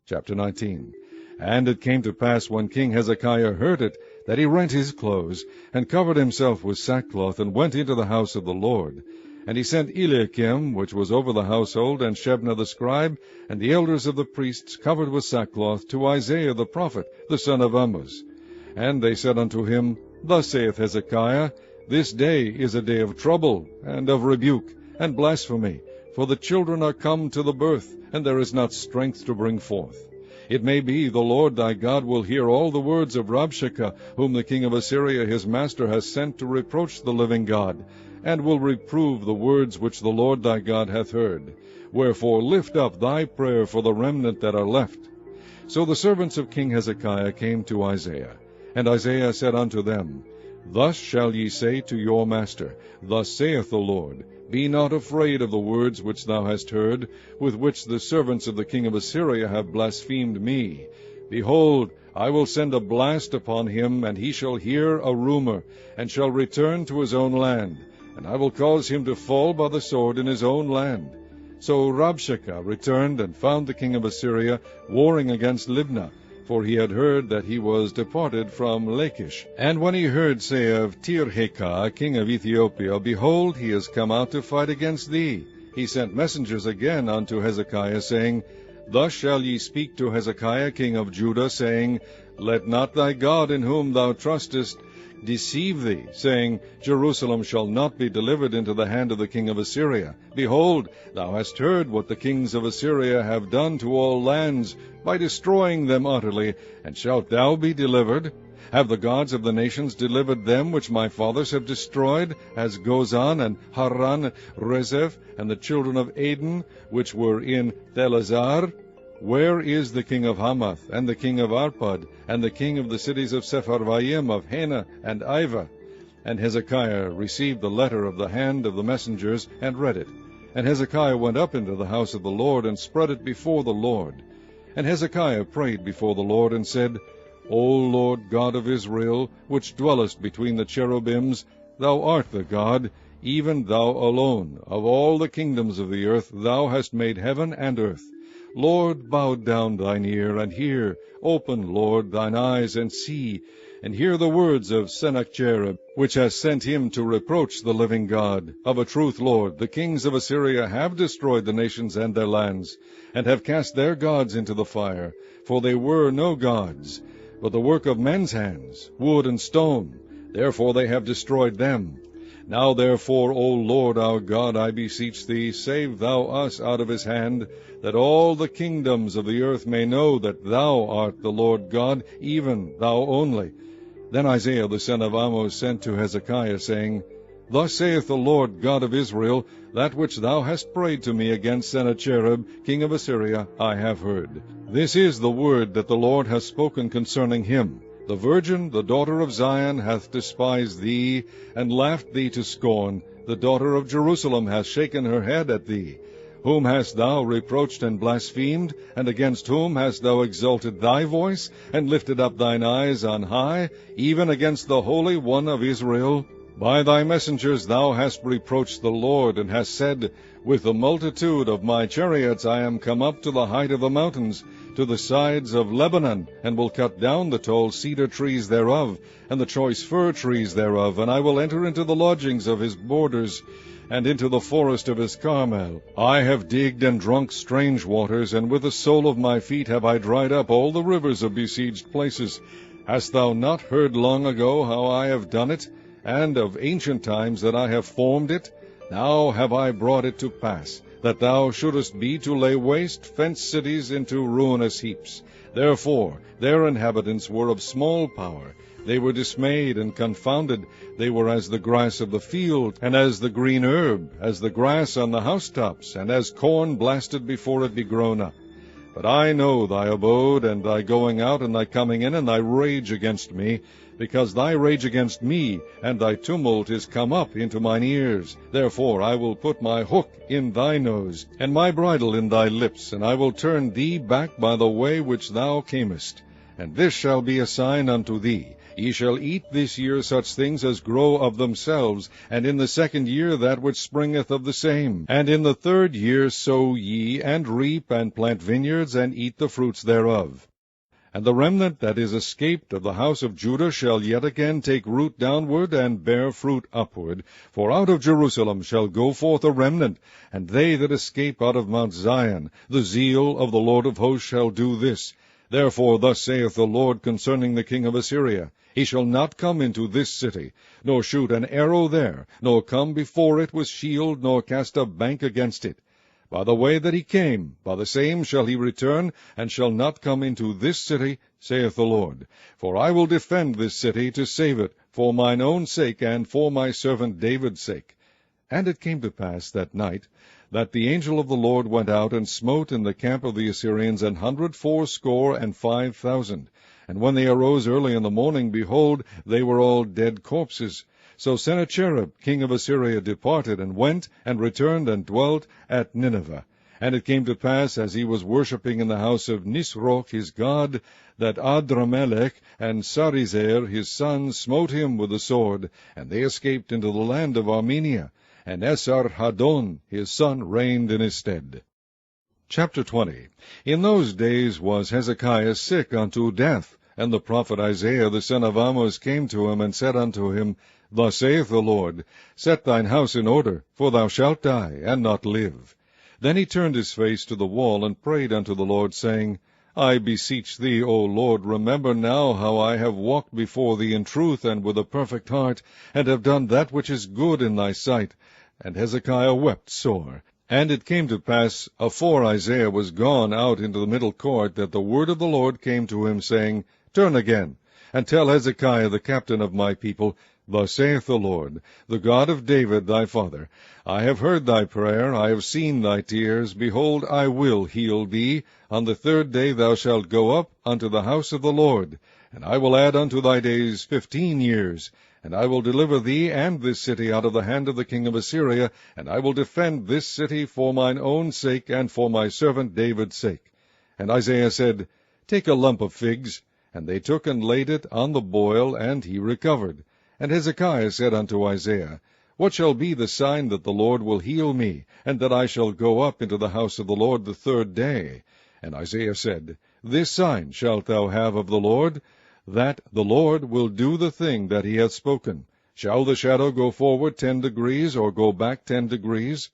Chapter 19. And it came to pass, when King Hezekiah heard it, that he rent his clothes, and covered himself with sackcloth, and went into the house of the Lord. And he sent Eliakim, which was over the household, and Shebna the scribe, and the elders of the priests, covered with sackcloth, to Isaiah the prophet, the son of Amoz. And they said unto him, Thus saith Hezekiah, This day is a day of trouble, and of rebuke, and blasphemy, for the children are come to the birth, and there is not strength to bring forth. It may be the Lord thy God will hear all the words of Rabshakeh, whom the king of Assyria his master has sent to reproach the living God, and will reprove the words which the Lord thy God hath heard. Wherefore lift up thy prayer for the remnant that are left. So the servants of King Hezekiah came to Isaiah, and Isaiah said unto them, Thus shall ye say to your master, Thus saith the Lord, Be not afraid of the words which thou hast heard, with which the servants of the king of Assyria have blasphemed me. Behold, I will send a blast upon him, and he shall hear a rumor, and shall return to his own land, and I will cause him to fall by the sword in his own land. So Rabshakeh returned, and found the king of Assyria warring against Libnah, for he had heard that he was departed from Lachish. And when he heard say of Tirhakah, king of Ethiopia, Behold, he is come out to fight against thee, he sent messengers again unto Hezekiah, saying, Thus shall ye speak to Hezekiah king of Judah, saying, Let not thy God in whom thou trustest deceive thee, saying, Jerusalem shall not be delivered into the hand of the king of Assyria. Behold, thou hast heard what the kings of Assyria have done to all lands, by destroying them utterly, and shalt thou be delivered? Have the gods of the nations delivered them which my fathers have destroyed, as Gozan, and Haran, and Rezeph, and the children of Aden, which were in Thelazar? Where is the king of Hamath, and the king of Arpad, and the king of the cities of Sepharvaim, of Hena, and Ivah? And Hezekiah received the letter of the hand of the messengers, and read it. And Hezekiah went up into the house of the Lord, and spread it before the Lord. And Hezekiah prayed before the Lord, and said, O Lord God of Israel, which dwellest between the cherubims, thou art the God, even thou alone. Of all the kingdoms of the earth thou hast made heaven and earth. Lord, bow down thine ear, and hear. Open, Lord, thine eyes, and see, and hear the words of Sennacherib, which has sent him to reproach the living God. Of a truth, Lord, the kings of Assyria have destroyed the nations and their lands, and have cast their gods into the fire, for they were no gods, but the work of men's hands, wood and stone. Therefore they have destroyed them. Now therefore, O Lord our God, I beseech thee, save thou us out of his hand, that all the kingdoms of the earth may know that thou art the Lord God, even thou only. Then Isaiah the son of Amoz sent to Hezekiah, saying, Thus saith the Lord God of Israel, That which thou hast prayed to me against Sennacherib, king of Assyria, I have heard. This is the word that the Lord hath spoken concerning him. The virgin, the daughter of Zion, hath despised thee, and laughed thee to scorn. The daughter of Jerusalem hath shaken her head at thee. Whom hast thou reproached and blasphemed? And against whom hast thou exalted thy voice, and lifted up thine eyes on high, even against the Holy One of Israel? By thy messengers thou hast reproached the Lord, and hast said, With the multitude of my chariots I am come up to the height of the mountains, to the sides of Lebanon, and will cut down the tall cedar trees thereof, and the choice fir trees thereof, and I will enter into the lodgings of his borders, and into the forest of his Carmel. I have digged and drunk strange waters, and with the sole of my feet have I dried up all the rivers of besieged places. Hast thou not heard long ago how I have done it, and of ancient times that I have formed it? Now have I brought it to pass, that thou shouldest be to lay waste fenced cities into ruinous heaps. Therefore their inhabitants were of small power. They were dismayed and confounded. They were as the grass of the field, and as the green herb, as the grass on the housetops, and as corn blasted before it be grown up. But I know thy abode, and thy going out, and thy coming in, and thy rage against me, because thy rage against me, and thy tumult is come up into mine ears. Therefore I will put my hook in thy nose, and my bridle in thy lips, and I will turn thee back by the way which thou camest. And this shall be a sign unto thee. Ye shall eat this year such things as grow of themselves, and in the second year that which springeth of the same. And in the third year sow ye, and reap, and plant vineyards, and eat the fruits thereof. And the remnant that is escaped of the house of Judah shall yet again take root downward, and bear fruit upward. For out of Jerusalem shall go forth a remnant, and they that escape out of Mount Zion. The zeal of the Lord of hosts shall do this. Therefore thus saith the Lord concerning the king of Assyria, He shall not come into this city, nor shoot an arrow there, nor come before it with shield, nor cast a bank against it. By the way that he came, by the same shall he return, and shall not come into this city, saith the Lord. For I will defend this city to save it, for mine own sake, and for my servant David's sake. And it came to pass that night, that the angel of the Lord went out, and smote in the camp of the Assyrians 185,000. And when they arose early in the morning, behold, they were all dead corpses. So Sennacherib king of Assyria departed, and went, and returned, and dwelt at Nineveh. And it came to pass, as he was worshipping in the house of Nisroch his god, that Adramelech and Sarezer his son smote him with the sword, and they escaped into the land of Armenia. And Esarhaddon his son reigned in his stead. Chapter 20. In those days was Hezekiah sick unto death, and the prophet Isaiah the son of Amoz came to him, and said unto him, Thus saith the Lord, Set thine house in order, for thou shalt die, and not live. Then he turned his face to the wall, and prayed unto the Lord, saying, I beseech thee, O Lord, remember now how I have walked before thee in truth and with a perfect heart, and have done that which is good in thy sight. And Hezekiah wept sore. And it came to pass, afore Isaiah was gone out into the middle court, that the word of the Lord came to him, saying, Turn again, and tell Hezekiah the captain of my people, Thus saith the Lord, the God of David thy father, I have heard thy prayer, I have seen thy tears. Behold, I will heal thee. On the third day thou shalt go up unto the house of the Lord, and I will add unto thy days 15 years. And I will deliver thee and this city out of the hand of the king of Assyria, and I will defend this city for mine own sake, and for my servant David's sake. And Isaiah said, Take a lump of figs. And they took and laid it on the boil, and he recovered. And Hezekiah said unto Isaiah, What shall be the sign that the Lord will heal me, and that I shall go up into the house of the Lord the third day? And Isaiah said, This sign shalt thou have of the Lord, that the Lord will do the thing that he hath spoken. Shall the shadow go forward 10 degrees, or go back 10 degrees?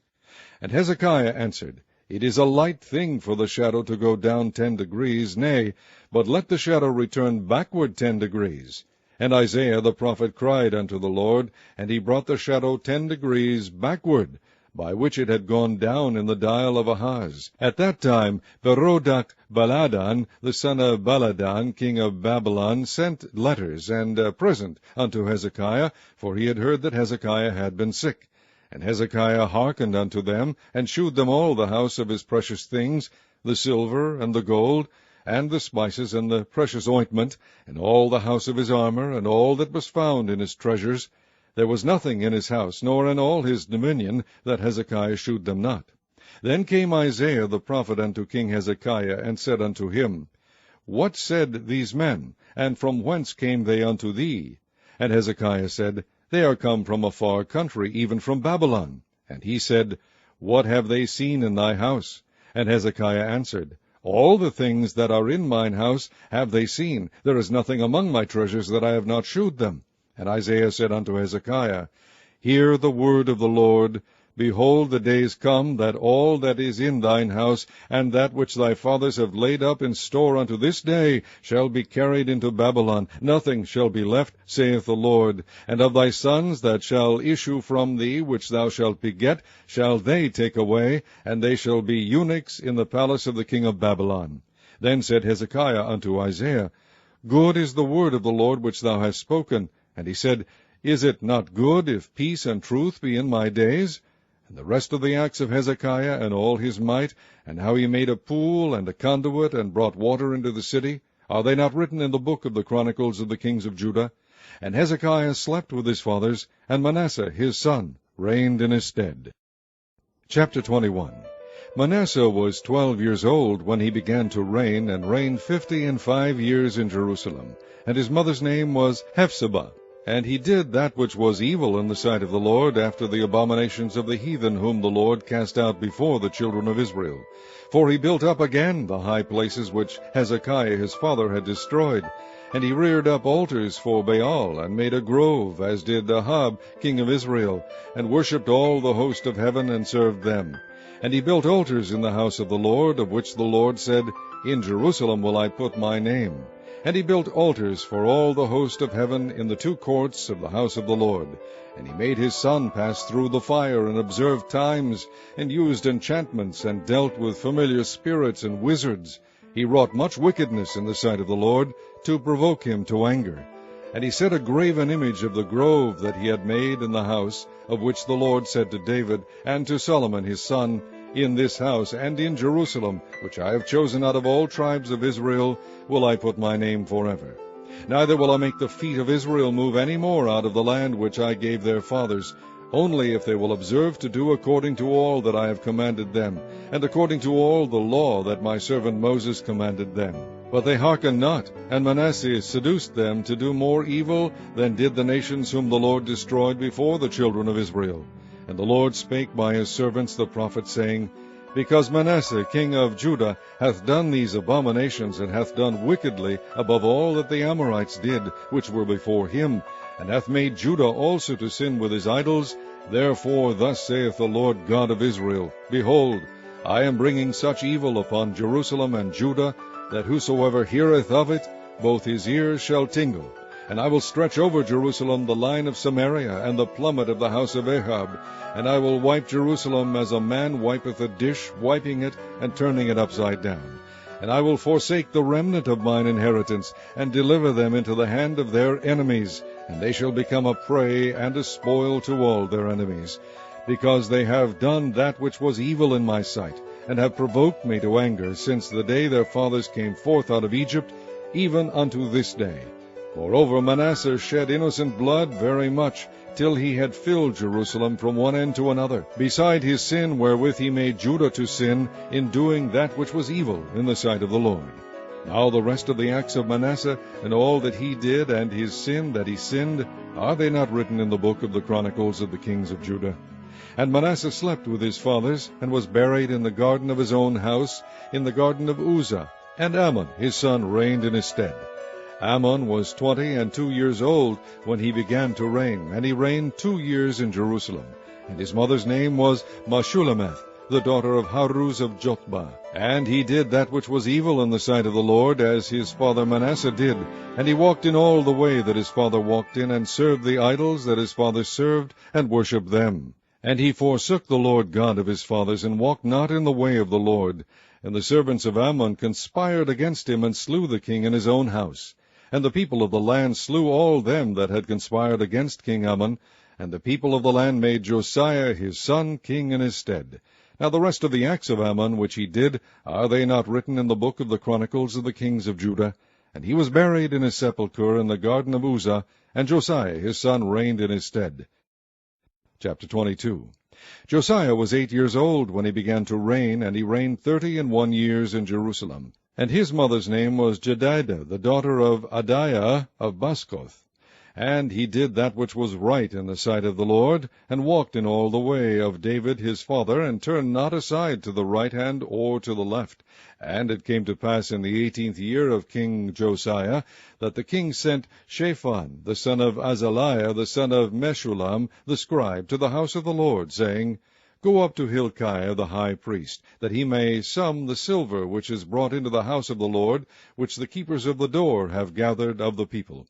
And Hezekiah answered, It is a light thing for the shadow to go down 10 degrees, nay, but let the shadow return backward 10 degrees. And Isaiah the prophet cried unto the Lord, and he brought the shadow 10 degrees backward, by which it had gone down in the dial of Ahaz. At that time Berodach Baladan, the son of Baladan, king of Babylon, sent letters and a present unto Hezekiah, for he had heard that Hezekiah had been sick. And Hezekiah hearkened unto them, and shewed them all the house of his precious things, the silver and the gold, and the spices and the precious ointment, and all the house of his armor, and all that was found in his treasures. There was nothing in his house, nor in all his dominion, that Hezekiah shewed them not. Then came Isaiah the prophet unto King Hezekiah, and said unto him, What said these men, and from whence came they unto thee? And Hezekiah said, They are come from a far country, even from Babylon. And he said, What have they seen in thy house? And Hezekiah answered, All the things that are in mine house have they seen. There is nothing among my treasures that I have not shewed them. And Isaiah said unto Hezekiah, Hear the word of the Lord. Behold, the days come, that all that is in thine house, and that which thy fathers have laid up in store unto this day, shall be carried into Babylon. Nothing shall be left, saith the Lord. And of thy sons that shall issue from thee, which thou shalt beget, shall they take away, and they shall be eunuchs in the palace of the king of Babylon. Then said Hezekiah unto Isaiah, Good is the word of the Lord which thou hast spoken. And he said, Is it not good if peace and truth be in my days? And the rest of the acts of Hezekiah, and all his might, and how he made a pool and a conduit, and brought water into the city, are they not written in the book of the chronicles of the kings of Judah? And Hezekiah slept with his fathers, and Manasseh his son reigned in his stead. Chapter 21. Manasseh was 12 years old when he began to reign, and reigned 55 years in Jerusalem. And his mother's name was Hephzibah. And he did that which was evil in the sight of the Lord, after the abominations of the heathen, whom the Lord cast out before the children of Israel. For he built up again the high places which Hezekiah his father had destroyed. And he reared up altars for Baal, and made a grove, as did Ahab king of Israel, and worshipped all the host of heaven, and served them. And he built altars in the house of the Lord, of which the Lord said, In Jerusalem will I put my name. And he built altars for all the host of heaven in the 2 courts of the house of the Lord. And he made his son pass through the fire, and observed times, and used enchantments, and dealt with familiar spirits and wizards. He wrought much wickedness in the sight of the Lord, to provoke him to anger. And he set a graven image of the grove that he had made in the house, of which the Lord said to David and to Solomon his son, In this house and in Jerusalem, which I have chosen out of all tribes of Israel, will I put my name forever. Neither will I make the feet of Israel move any more out of the land which I gave their fathers, only if they will observe to do according to all that I have commanded them, and according to all the law that my servant Moses commanded them. But they hearkened not, and Manasseh seduced them to do more evil than did the nations whom the Lord destroyed before the children of Israel. And the Lord spake by his servants the prophets, saying, Because Manasseh king of Judah hath done these abominations, and hath done wickedly above all that the Amorites did, which were before him, and hath made Judah also to sin with his idols, therefore thus saith the Lord God of Israel, Behold, I am bringing such evil upon Jerusalem and Judah, that whosoever heareth of it, both his ears shall tingle. And I will stretch over Jerusalem the line of Samaria, and the plummet of the house of Ahab. And I will wipe Jerusalem as a man wipeth a dish, wiping it, and turning it upside down. And I will forsake the remnant of mine inheritance, and deliver them into the hand of their enemies. And they shall become a prey and a spoil to all their enemies. Because they have done that which was evil in my sight, and have provoked me to anger, since the day their fathers came forth out of Egypt, even unto this day. Moreover, Manasseh shed innocent blood very much, till he had filled Jerusalem from one end to another, beside his sin wherewith he made Judah to sin, in doing that which was evil in the sight of the Lord. Now the rest of the acts of Manasseh, and all that he did, and his sin that he sinned, are they not written in the book of the chronicles of the kings of Judah? And Manasseh slept with his fathers, and was buried in the garden of his own house, in the garden of Uzzah, and Amon his son reigned in his stead. Amon was 22 years old when he began to reign, and he reigned 2 years in Jerusalem. And his mother's name was Meshullemeth, the daughter of Haruz of Jotbah. And he did that which was evil in the sight of the Lord, as his father Manasseh did. And he walked in all the way that his father walked in, and served the idols that his father served, and worshipped them. And he forsook the Lord God of his fathers, and walked not in the way of the Lord. And the servants of Ammon conspired against him, and slew the king in his own house. And the people of the land slew all them that had conspired against King Ammon, and the people of the land made Josiah his son king in his stead. Now the rest of the acts of Ammon which he did, are they not written in the book of the chronicles of the kings of Judah? And he was buried in his sepulchre in the garden of Uzzah, and Josiah his son reigned in his stead. Chapter 22. Josiah was 8 years old when he began to reign, and he reigned 31 years in Jerusalem. And his mother's name was Jedidah, the daughter of Adiah of Baskoth. And he did that which was right in the sight of the Lord, and walked in all the way of David his father, and turned not aside to the right hand or to the left. And it came to pass in the 18th year of King Josiah, that the king sent Shaphan, the son of Azaliah, the son of Meshullam, the scribe, to the house of the Lord, saying, Go up to Hilkiah the high priest, that he may sum the silver which is brought into the house of the Lord, which the keepers of the door have gathered of the people.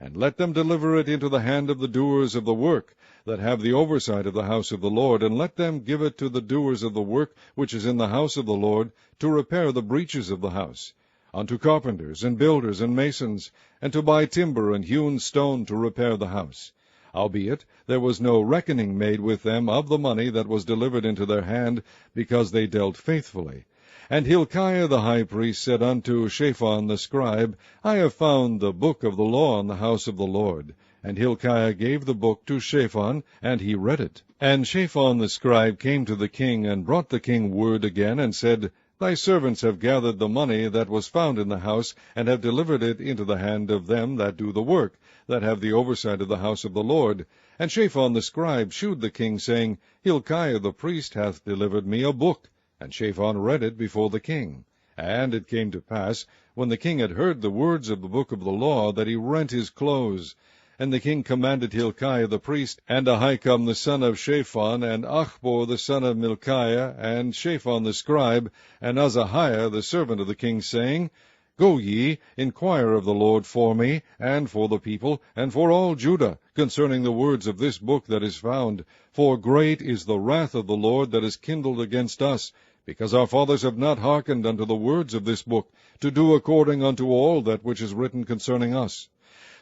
And let them deliver it into the hand of the doers of the work, that have the oversight of the house of the Lord, and let them give it to the doers of the work which is in the house of the Lord, to repair the breaches of the house, unto carpenters, and builders, and masons, and to buy timber and hewn stone to repair the house. Howbeit there was no reckoning made with them of the money that was delivered into their hand, because they dealt faithfully. And Hilkiah the high priest said unto Shaphan the scribe, I have found the book of the law in the house of the Lord. And Hilkiah gave the book to Shaphan, and he read it. And Shaphan the scribe came to the king, and brought the king word again, and said, Thy servants have gathered the money that was found in the house, and have delivered it into the hand of them that do the work, that have the oversight of the house of the Lord. And Shaphan the scribe shewed the king, saying, Hilkiah the priest hath delivered me a book. And Shaphan read it before the king. And it came to pass, when the king had heard the words of the book of the law, that he rent his clothes. And the king commanded Hilkiah the priest, and Ahikam the son of Shaphan, and Achbor the son of Milchiah, and Shaphan the scribe, and Azahiah the servant of the king, saying, Go ye, inquire of the Lord for me, and for the people, and for all Judah, concerning the words of this book that is found. For great is the wrath of the Lord that is kindled against us, because our fathers have not hearkened unto the words of this book, to do according unto all that which is written concerning us.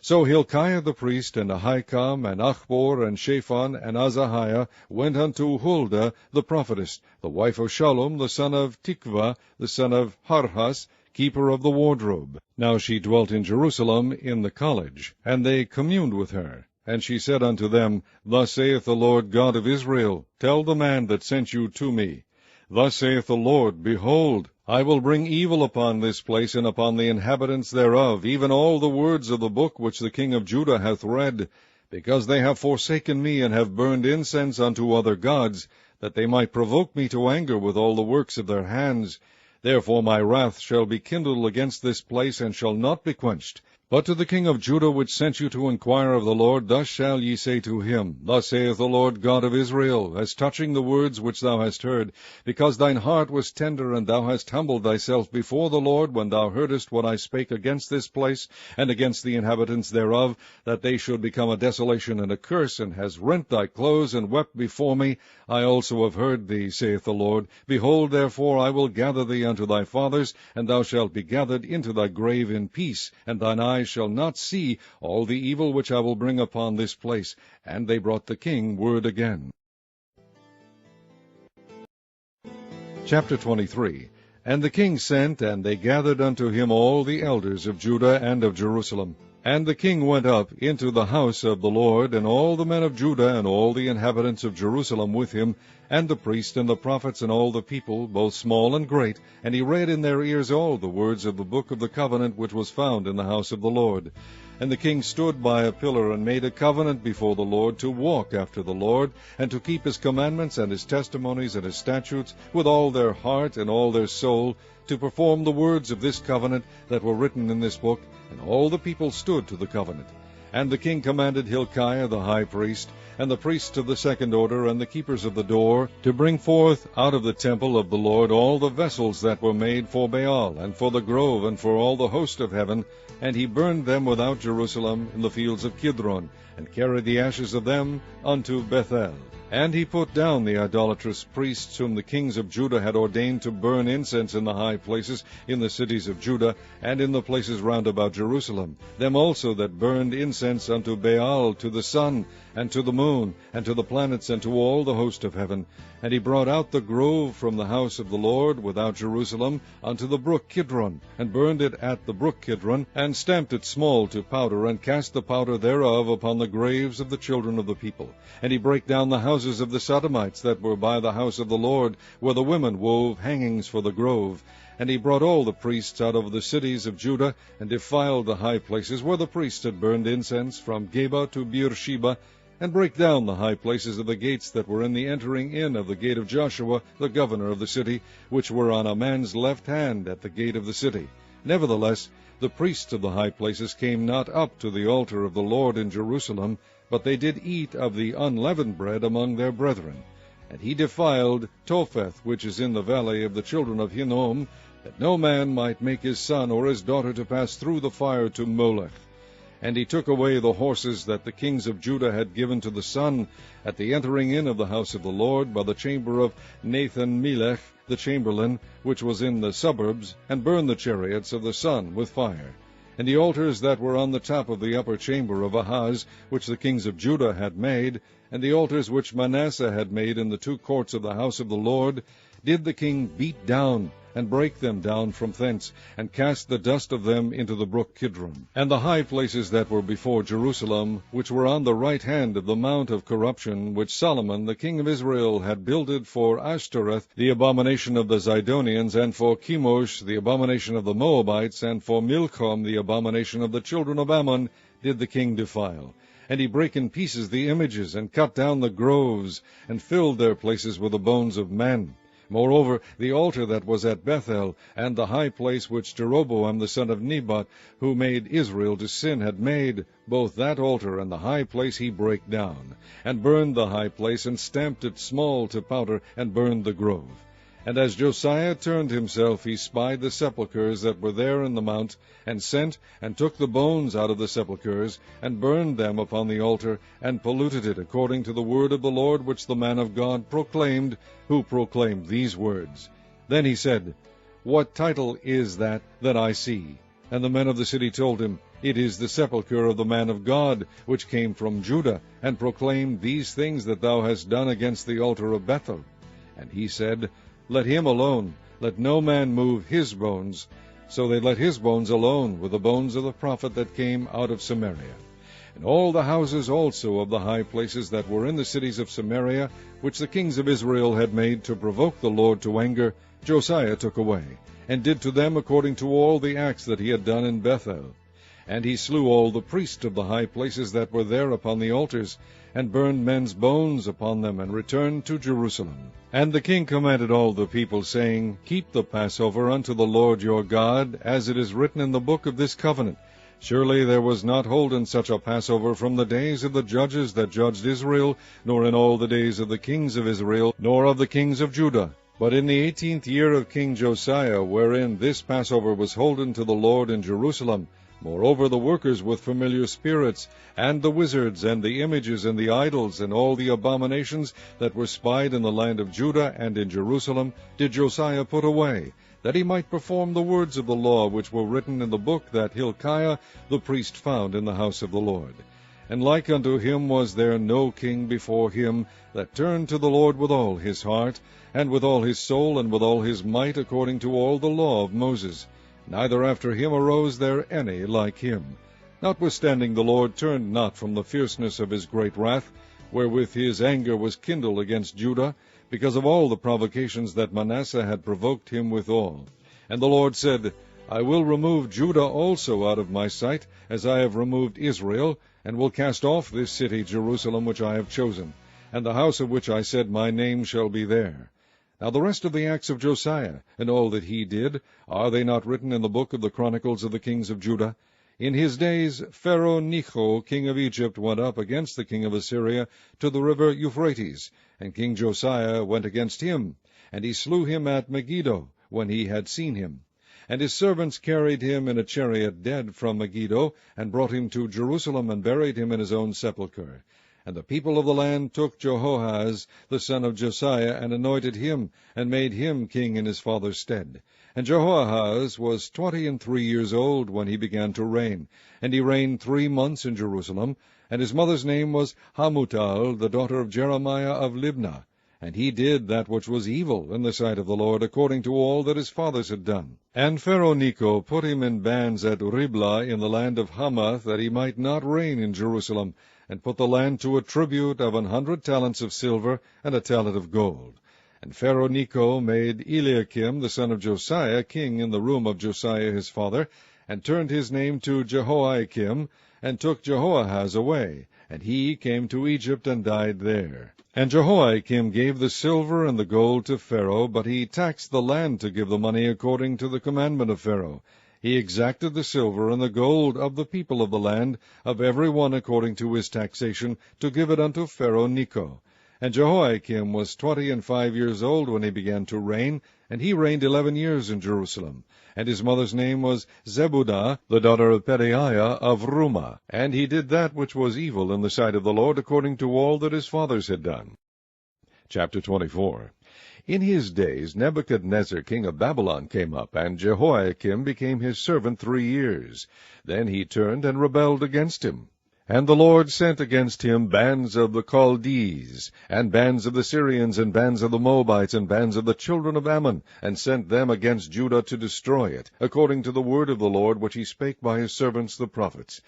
So Hilkiah the priest, and Ahikam, and Achbor, and Shaphan, and Azahiah went unto Huldah the prophetess, the wife of Shallum, the son of Tikvah, the son of Harhas, keeper of the wardrobe. Now she dwelt in Jerusalem in the college, and they communed with her. And she said unto them, Thus saith the Lord God of Israel, Tell the man that sent you to me, Thus saith the Lord, Behold, I will bring evil upon this place, and upon the inhabitants thereof, even all the words of the book which the king of Judah hath read, because they have forsaken me, and have burned incense unto other gods, that they might provoke me to anger with all the works of their hands. Therefore my wrath shall be kindled against this place, and shall not be quenched. But to the king of Judah, which sent you to inquire of the Lord, thus shall ye say to him, Thus saith the Lord God of Israel, as touching the words which thou hast heard, because thine heart was tender, and thou hast humbled thyself before the Lord, when thou heardest what I spake against this place, and against the inhabitants thereof, that they should become a desolation and a curse, and hast rent thy clothes, and wept before me, I also have heard thee, saith the Lord. Behold, therefore, I will gather thee unto thy fathers, and thou shalt be gathered into thy grave in peace, and thine eyes shall not see all the evil which I will bring upon this place. And they brought the king word again. Chapter 23. And the king sent, and they gathered unto him all the elders of Judah and of Jerusalem. And the king went up into the house of the Lord, and all the men of Judah, and all the inhabitants of Jerusalem with him, and the priests and the prophets, and all the people, both small and great. And he read in their ears all the words of the book of the covenant which was found in the house of the Lord. And the king stood by a pillar, and made a covenant before the Lord, to walk after the Lord, and to keep his commandments, and his testimonies, and his statutes, with all their heart and all their soul, to perform the words of this covenant that were written in this book. And all the people stood to the covenant. And the king commanded Hilkiah the high priest, and the priests of the second order, and the keepers of the door, to bring forth out of the temple of the Lord all the vessels that were made for Baal, and for the grove, and for all the host of heaven. And he burned them without Jerusalem in the fields of Kidron, and carried the ashes of them unto Bethel. And he put down the idolatrous priests whom the kings of Judah had ordained to burn incense in the high places in the cities of Judah, and in the places round about Jerusalem, them also that burned incense unto Baal, to the sun, and to the moon, and to the planets, and to all the host of heaven. And he brought out the grove from the house of the Lord without Jerusalem unto the brook Kidron, and burned it at the brook Kidron, and stamped it small to powder, and cast the powder thereof upon the graves of the children of the people. And he brake down the houses of the Sodomites that were by the house of the Lord, where the women wove hangings for the grove. And he brought all the priests out of the cities of Judah, and defiled the high places where the priests had burned incense, from Geba to Beersheba, and brake down the high places of the gates that were in the entering in of the gate of Joshua, the governor of the city, which were on a man's left hand at the gate of the city. Nevertheless, the priests of the high places came not up to the altar of the Lord in Jerusalem, but they did eat of the unleavened bread among their brethren. And he defiled Topheth, which is in the valley of the children of Hinnom, that no man might make his son or his daughter to pass through the fire to Molech. And he took away the horses that the kings of Judah had given to the sun at the entering in of the house of the Lord by the chamber of Nathan-melech the chamberlain, which was in the suburbs, and burned the chariots of the sun with fire. And the altars that were on the top of the upper chamber of Ahaz, which the kings of Judah had made, and the altars which Manasseh had made in the two courts of the house of the Lord, did the king beat down, and break them down from thence, and cast the dust of them into the brook Kidron. And the high places that were before Jerusalem, which were on the right hand of the mount of corruption, which Solomon the king of Israel had builded for Ashtoreth, the abomination of the Zidonians, and for Chemosh, the abomination of the Moabites, and for Milcom, the abomination of the children of Ammon, did the king defile. And he brake in pieces the images, and cut down the groves, and filled their places with the bones of men. Moreover, the altar that was at Bethel, and the high place which Jeroboam the son of Nebat, who made Israel to sin, had made, both that altar and the high place he brake down, and burned the high place, and stamped it small to powder, and burned the grove. And as Josiah turned himself, he spied the sepulchres that were there in the mount, and sent, and took the bones out of the sepulchres, and burned them upon the altar, and polluted it, according to the word of the Lord which the man of God proclaimed, who proclaimed these words. Then he said, What title is that I see? And the men of the city told him, It is the sepulchre of the man of God, which came from Judah, and proclaimed these things that thou hast done against the altar of Bethel. And he said, Let him alone, let no man move his bones. So they let his bones alone, with the bones of the prophet that came out of Samaria. And all the houses also of the high places that were in the cities of Samaria, which the kings of Israel had made to provoke the Lord to anger, Josiah took away, and did to them according to all the acts that he had done in Bethel. And he slew all the priests of the high places that were there upon the altars, and burned men's bones upon them, and returned to Jerusalem. And the king commanded all the people, saying, Keep the Passover unto the Lord your God, as it is written in the book of this covenant. Surely there was not holden such a Passover from the days of the judges that judged Israel, nor in all the days of the kings of Israel, nor of the kings of Judah. But in the 18th year of King Josiah, wherein this Passover was holden to the Lord in Jerusalem, moreover the workers with familiar spirits, and the wizards, and the images, and the idols, and all the abominations that were spied in the land of Judah and in Jerusalem, did Josiah put away, that he might perform the words of the law which were written in the book that Hilkiah the priest found in the house of the Lord. And like unto him was there no king before him, that turned to the Lord with all his heart, and with all his soul, and with all his might, according to all the law of Moses. Neither after him arose there any like him. Notwithstanding the Lord turned not from the fierceness of his great wrath, wherewith his anger was kindled against Judah, because of all the provocations that Manasseh had provoked him withal. And the Lord said, I will remove Judah also out of my sight, as I have removed Israel, and will cast off this city Jerusalem which I have chosen, and the house of which I said my name shall be there. Now the rest of the acts of Josiah, and all that he did, are they not written in the book of the Chronicles of the kings of Judah? In his days Pharaoh Necho, king of Egypt, went up against the king of Assyria to the river Euphrates, and King Josiah went against him, and he slew him at Megiddo, when he had seen him. And his servants carried him in a chariot dead from Megiddo, and brought him to Jerusalem, and buried him in his own sepulchre. And the people of the land took Jehoahaz the son of Josiah, and anointed him, and made him king in his father's stead. And Jehoahaz was 23 years old when he began to reign, and he reigned 3 months in Jerusalem. And his mother's name was Hamutal, the daughter of Jeremiah of Libnah. And he did that which was evil in the sight of the Lord, according to all that his fathers had done. And Pharaoh Necho put him in bands at Riblah in the land of Hamath, that he might not reign in Jerusalem, and put the land to a tribute of 100 talents of silver, and a talent of gold. And Pharaoh Necho made Eliakim the son of Josiah king in the room of Josiah his father, and turned his name to Jehoiakim, and took Jehoahaz away, and he came to Egypt and died there. And Jehoiakim gave the silver and the gold to Pharaoh, but he taxed the land to give the money according to the commandment of Pharaoh. He exacted the silver and the gold of the people of the land, of every one according to his taxation, to give it unto Pharaoh Necho. And Jehoiakim was 25 years old when he began to reign, and he reigned 11 years in Jerusalem. And his mother's name was Zebudah, the daughter of Pedaiah of Rumah. And he did that which was evil in the sight of the Lord, according to all that his fathers had done. Chapter 24. In his days Nebuchadnezzar king of Babylon came up, and Jehoiakim became his servant 3 years. Then he turned and rebelled against him. And the Lord sent against him bands of the Chaldees, and bands of the Syrians, and bands of the Moabites, and bands of the children of Ammon, and sent them against Judah to destroy it, according to the word of the Lord which he spake by his servants the prophets.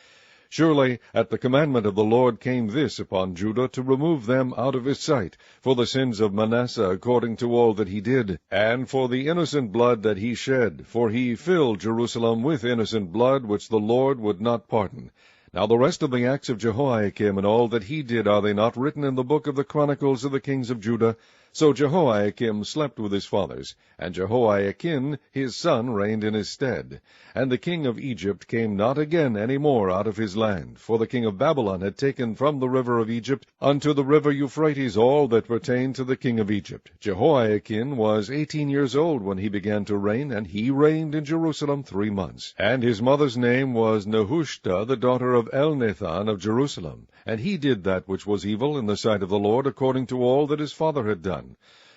Surely at the commandment of the Lord came this upon Judah, to remove them out of his sight, for the sins of Manasseh, according to all that he did, and for the innocent blood that he shed, for he filled Jerusalem with innocent blood, which the Lord would not pardon. Now the rest of the acts of Jehoiakim, and all that he did, are they not written in the book of the Chronicles of the kings of Judah? So Jehoiakim slept with his fathers, and Jehoiakim his son reigned in his stead. And the king of Egypt came not again any more out of his land, for the king of Babylon had taken from the river of Egypt unto the river Euphrates all that pertained to the king of Egypt. Jehoiakim was 18 years old when he began to reign, and he reigned in Jerusalem 3 months. And his mother's name was Nehushta, the daughter of Elnathan of Jerusalem. And he did that which was evil in the sight of the Lord, according to all that his father had done.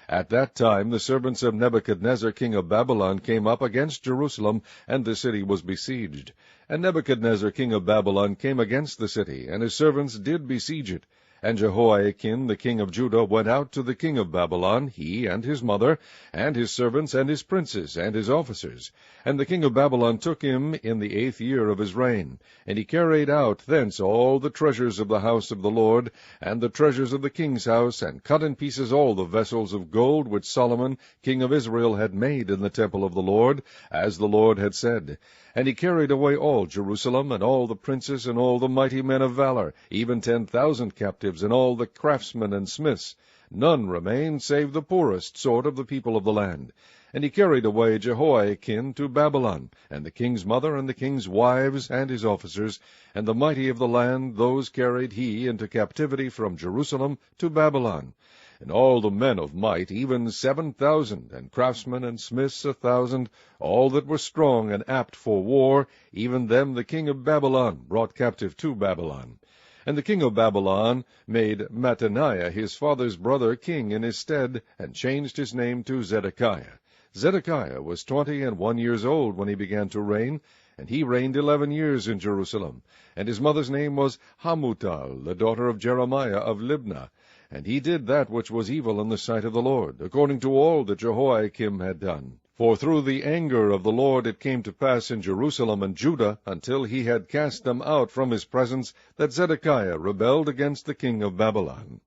At that time the servants of Nebuchadnezzar king of Babylon came up against Jerusalem, and the city was besieged. And Nebuchadnezzar king of Babylon came against the city, and his servants did besiege it. And Jehoiakim the king of Judah went out to the king of Babylon, he and his mother, and his servants, and his princes, and his officers. And the king of Babylon took him in the 8th year of his reign. And he carried out thence all the treasures of the house of the Lord, and the treasures of the king's house, and cut in pieces all the vessels of gold which Solomon king of Israel had made in the temple of the Lord, as the Lord had said. And he carried away all Jerusalem, and all the princes, and all the mighty men of valor, even 10,000 captives, and all the craftsmen and smiths. None remained, save the poorest sort of the people of the land. And he carried away Jehoiakim to Babylon, and the king's mother, and the king's wives, and his officers, and the mighty of the land, those carried he into captivity from Jerusalem to Babylon. And all the men of might, even 7,000, and craftsmen and smiths 1,000, all that were strong and apt for war, even them the king of Babylon brought captive to Babylon. And the king of Babylon made Mattaniah his father's brother king in his stead, and changed his name to Zedekiah. Zedekiah was 21 years old when he began to reign, and he reigned 11 years in Jerusalem. And his mother's name was Hamutal, the daughter of Jeremiah of Libnah. And he did that which was evil in the sight of the Lord, according to all that Jehoiakim had done. For through the anger of the Lord it came to pass in Jerusalem and Judah, until he had cast them out from his presence, that Zedekiah rebelled against the king of Babylon.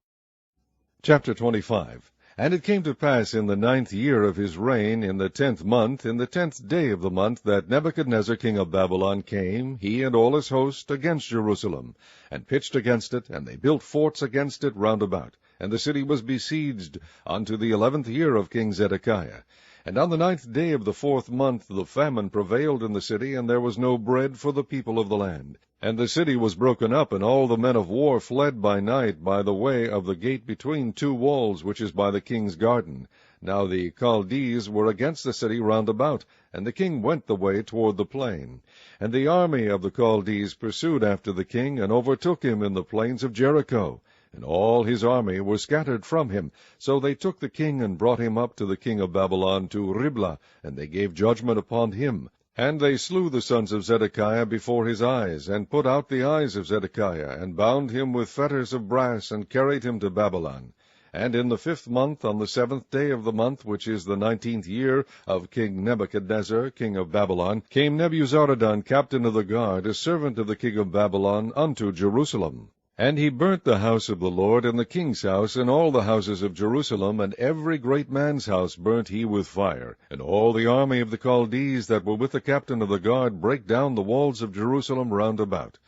Chapter 25. And it came to pass in the 9th year of his reign, in the 10th month, in the 10th day of the month, that Nebuchadnezzar king of Babylon came, he and all his host, against Jerusalem, and pitched against it, and they built forts against it round about. And the city was besieged unto the 11th year of King Zedekiah. And on the 9th day of the 4th month the famine prevailed in the city, and there was no bread for the people of the land. And the city was broken up, and all the men of war fled by night by the way of the gate between 2 walls, which is by the king's garden. Now the Chaldees were against the city round about, and the king went the way toward the plain. And the army of the Chaldees pursued after the king, and overtook him in the plains of Jericho. And all his army were scattered from him. So they took the king, and brought him up to the king of Babylon to Riblah, and they gave judgment upon him. And they slew the sons of Zedekiah before his eyes, and put out the eyes of Zedekiah, and bound him with fetters of brass, and carried him to Babylon. And in the 5th month, on the 7th day of the month, which is the 19th year of King Nebuchadnezzar, king of Babylon, came Nebuzaradan, captain of the guard, a servant of the king of Babylon, unto Jerusalem. And he burnt the house of the Lord, and the king's house, and all the houses of Jerusalem, and every great man's house burnt he with fire. And all the army of the Chaldees that were with the captain of the guard brake down the walls of Jerusalem round about.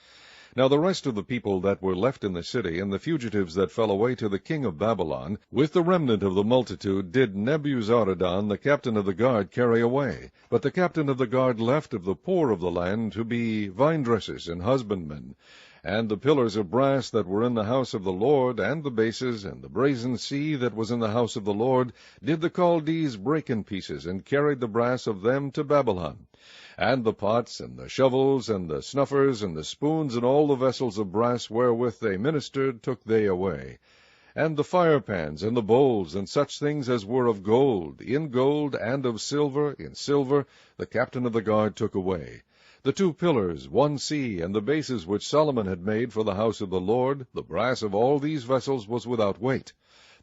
Now the rest of the people that were left in the city, and the fugitives that fell away to the king of Babylon, with the remnant of the multitude, did Nebuzaradan, the captain of the guard, carry away. But the captain of the guard left of the poor of the land to be vinedressers and husbandmen. And the pillars of brass that were in the house of the Lord, and the bases, and the brazen sea that was in the house of the Lord, did the Chaldees break in pieces, and carried the brass of them to Babylon. And the pots, and the shovels, and the snuffers, and the spoons, and all the vessels of brass wherewith they ministered, took they away. And the firepans, and the bowls, and such things as were of gold, in gold, and of silver, in silver, the captain of the guard took away. The 2 pillars, 1 sea, and the bases which Solomon had made for the house of the Lord, the brass of all these vessels was without weight.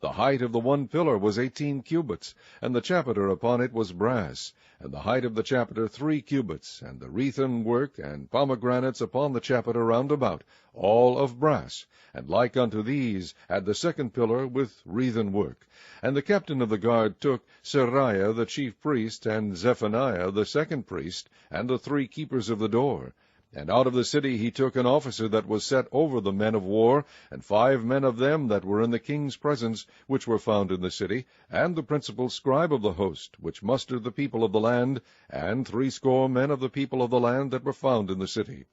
The height of the 1 pillar was 18 cubits, and the chapiter upon it was brass, and the height of the chapiter 3 cubits, and the wreathen work and pomegranates upon the chapiter round about, all of brass, and like unto these had the 2nd pillar with wreathen work. And the captain of the guard took Seraiah the chief priest, and Zephaniah the 2nd priest, and the 3 keepers of the door. And out of the city he took an officer that was set over the men of war, and 5 men of them that were in the king's presence, which were found in the city, and the principal scribe of the host, which mustered the people of the land, and 60 men of the people of the land that were found in the city.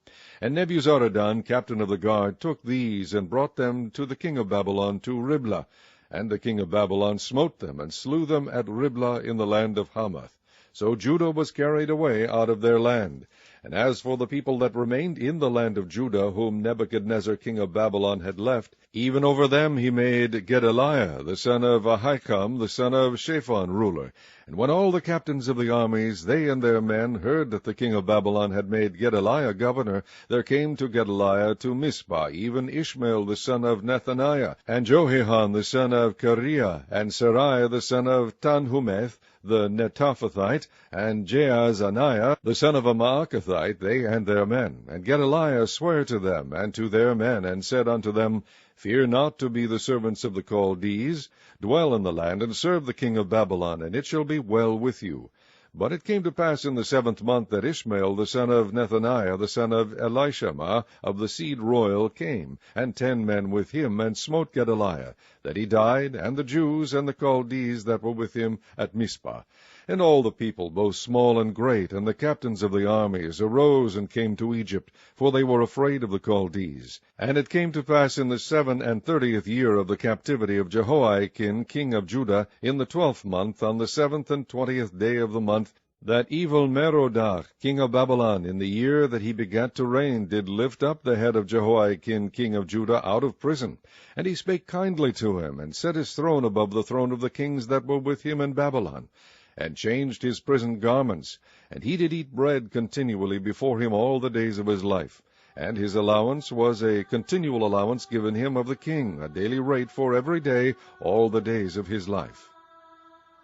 And Nebuzaradan, captain of the guard, took these, and brought them to the king of Babylon to Riblah. And the king of Babylon smote them, and slew them at Riblah in the land of Hamath. So Judah was carried away out of their land. And as for the people that remained in the land of Judah, whom Nebuchadnezzar king of Babylon had left, even over them he made Gedaliah the son of Ahikam the son of Shaphan ruler. And when all the captains of the armies, they and their men, heard that the king of Babylon had made Gedaliah governor, there came to Gedaliah to Mizpah even Ishmael the son of Nethaniah, and Johanan the son of Kareah, and Seraiah the son of Tanhumeth, the Netophathite, and Jaazaniah the son of a Maacathite, they and their men. And Gedaliah sware to them and to their men, and said unto them, Fear not to be the servants of the Chaldees. Dwell in the land, and serve the king of Babylon, and it shall be well with you. But it came to pass in the 7th month that Ishmael the son of Nethaniah the son of Elishama of the seed royal came, and 10 men with him, and smote Gedaliah, that he died, and the Jews and the Chaldees that were with him at Mizpah. And all the people, both small and great, and the captains of the armies, arose and came to Egypt, for they were afraid of the Chaldees. And it came to pass in the 37th year of the captivity of Jehoiakim king of Judah, in the 12th month, on the 7th and 20th day of the month, that Evil-Merodach king of Babylon, in the year that he begat to reign, did lift up the head of Jehoiakim king of Judah out of prison. And he spake kindly to him, and set his throne above the throne of the kings that were with him in Babylon, and changed his prison garments, and he did eat bread continually before him all the days of his life. And his allowance was a continual allowance given him of the king, a daily rate for every day, all the days of his life.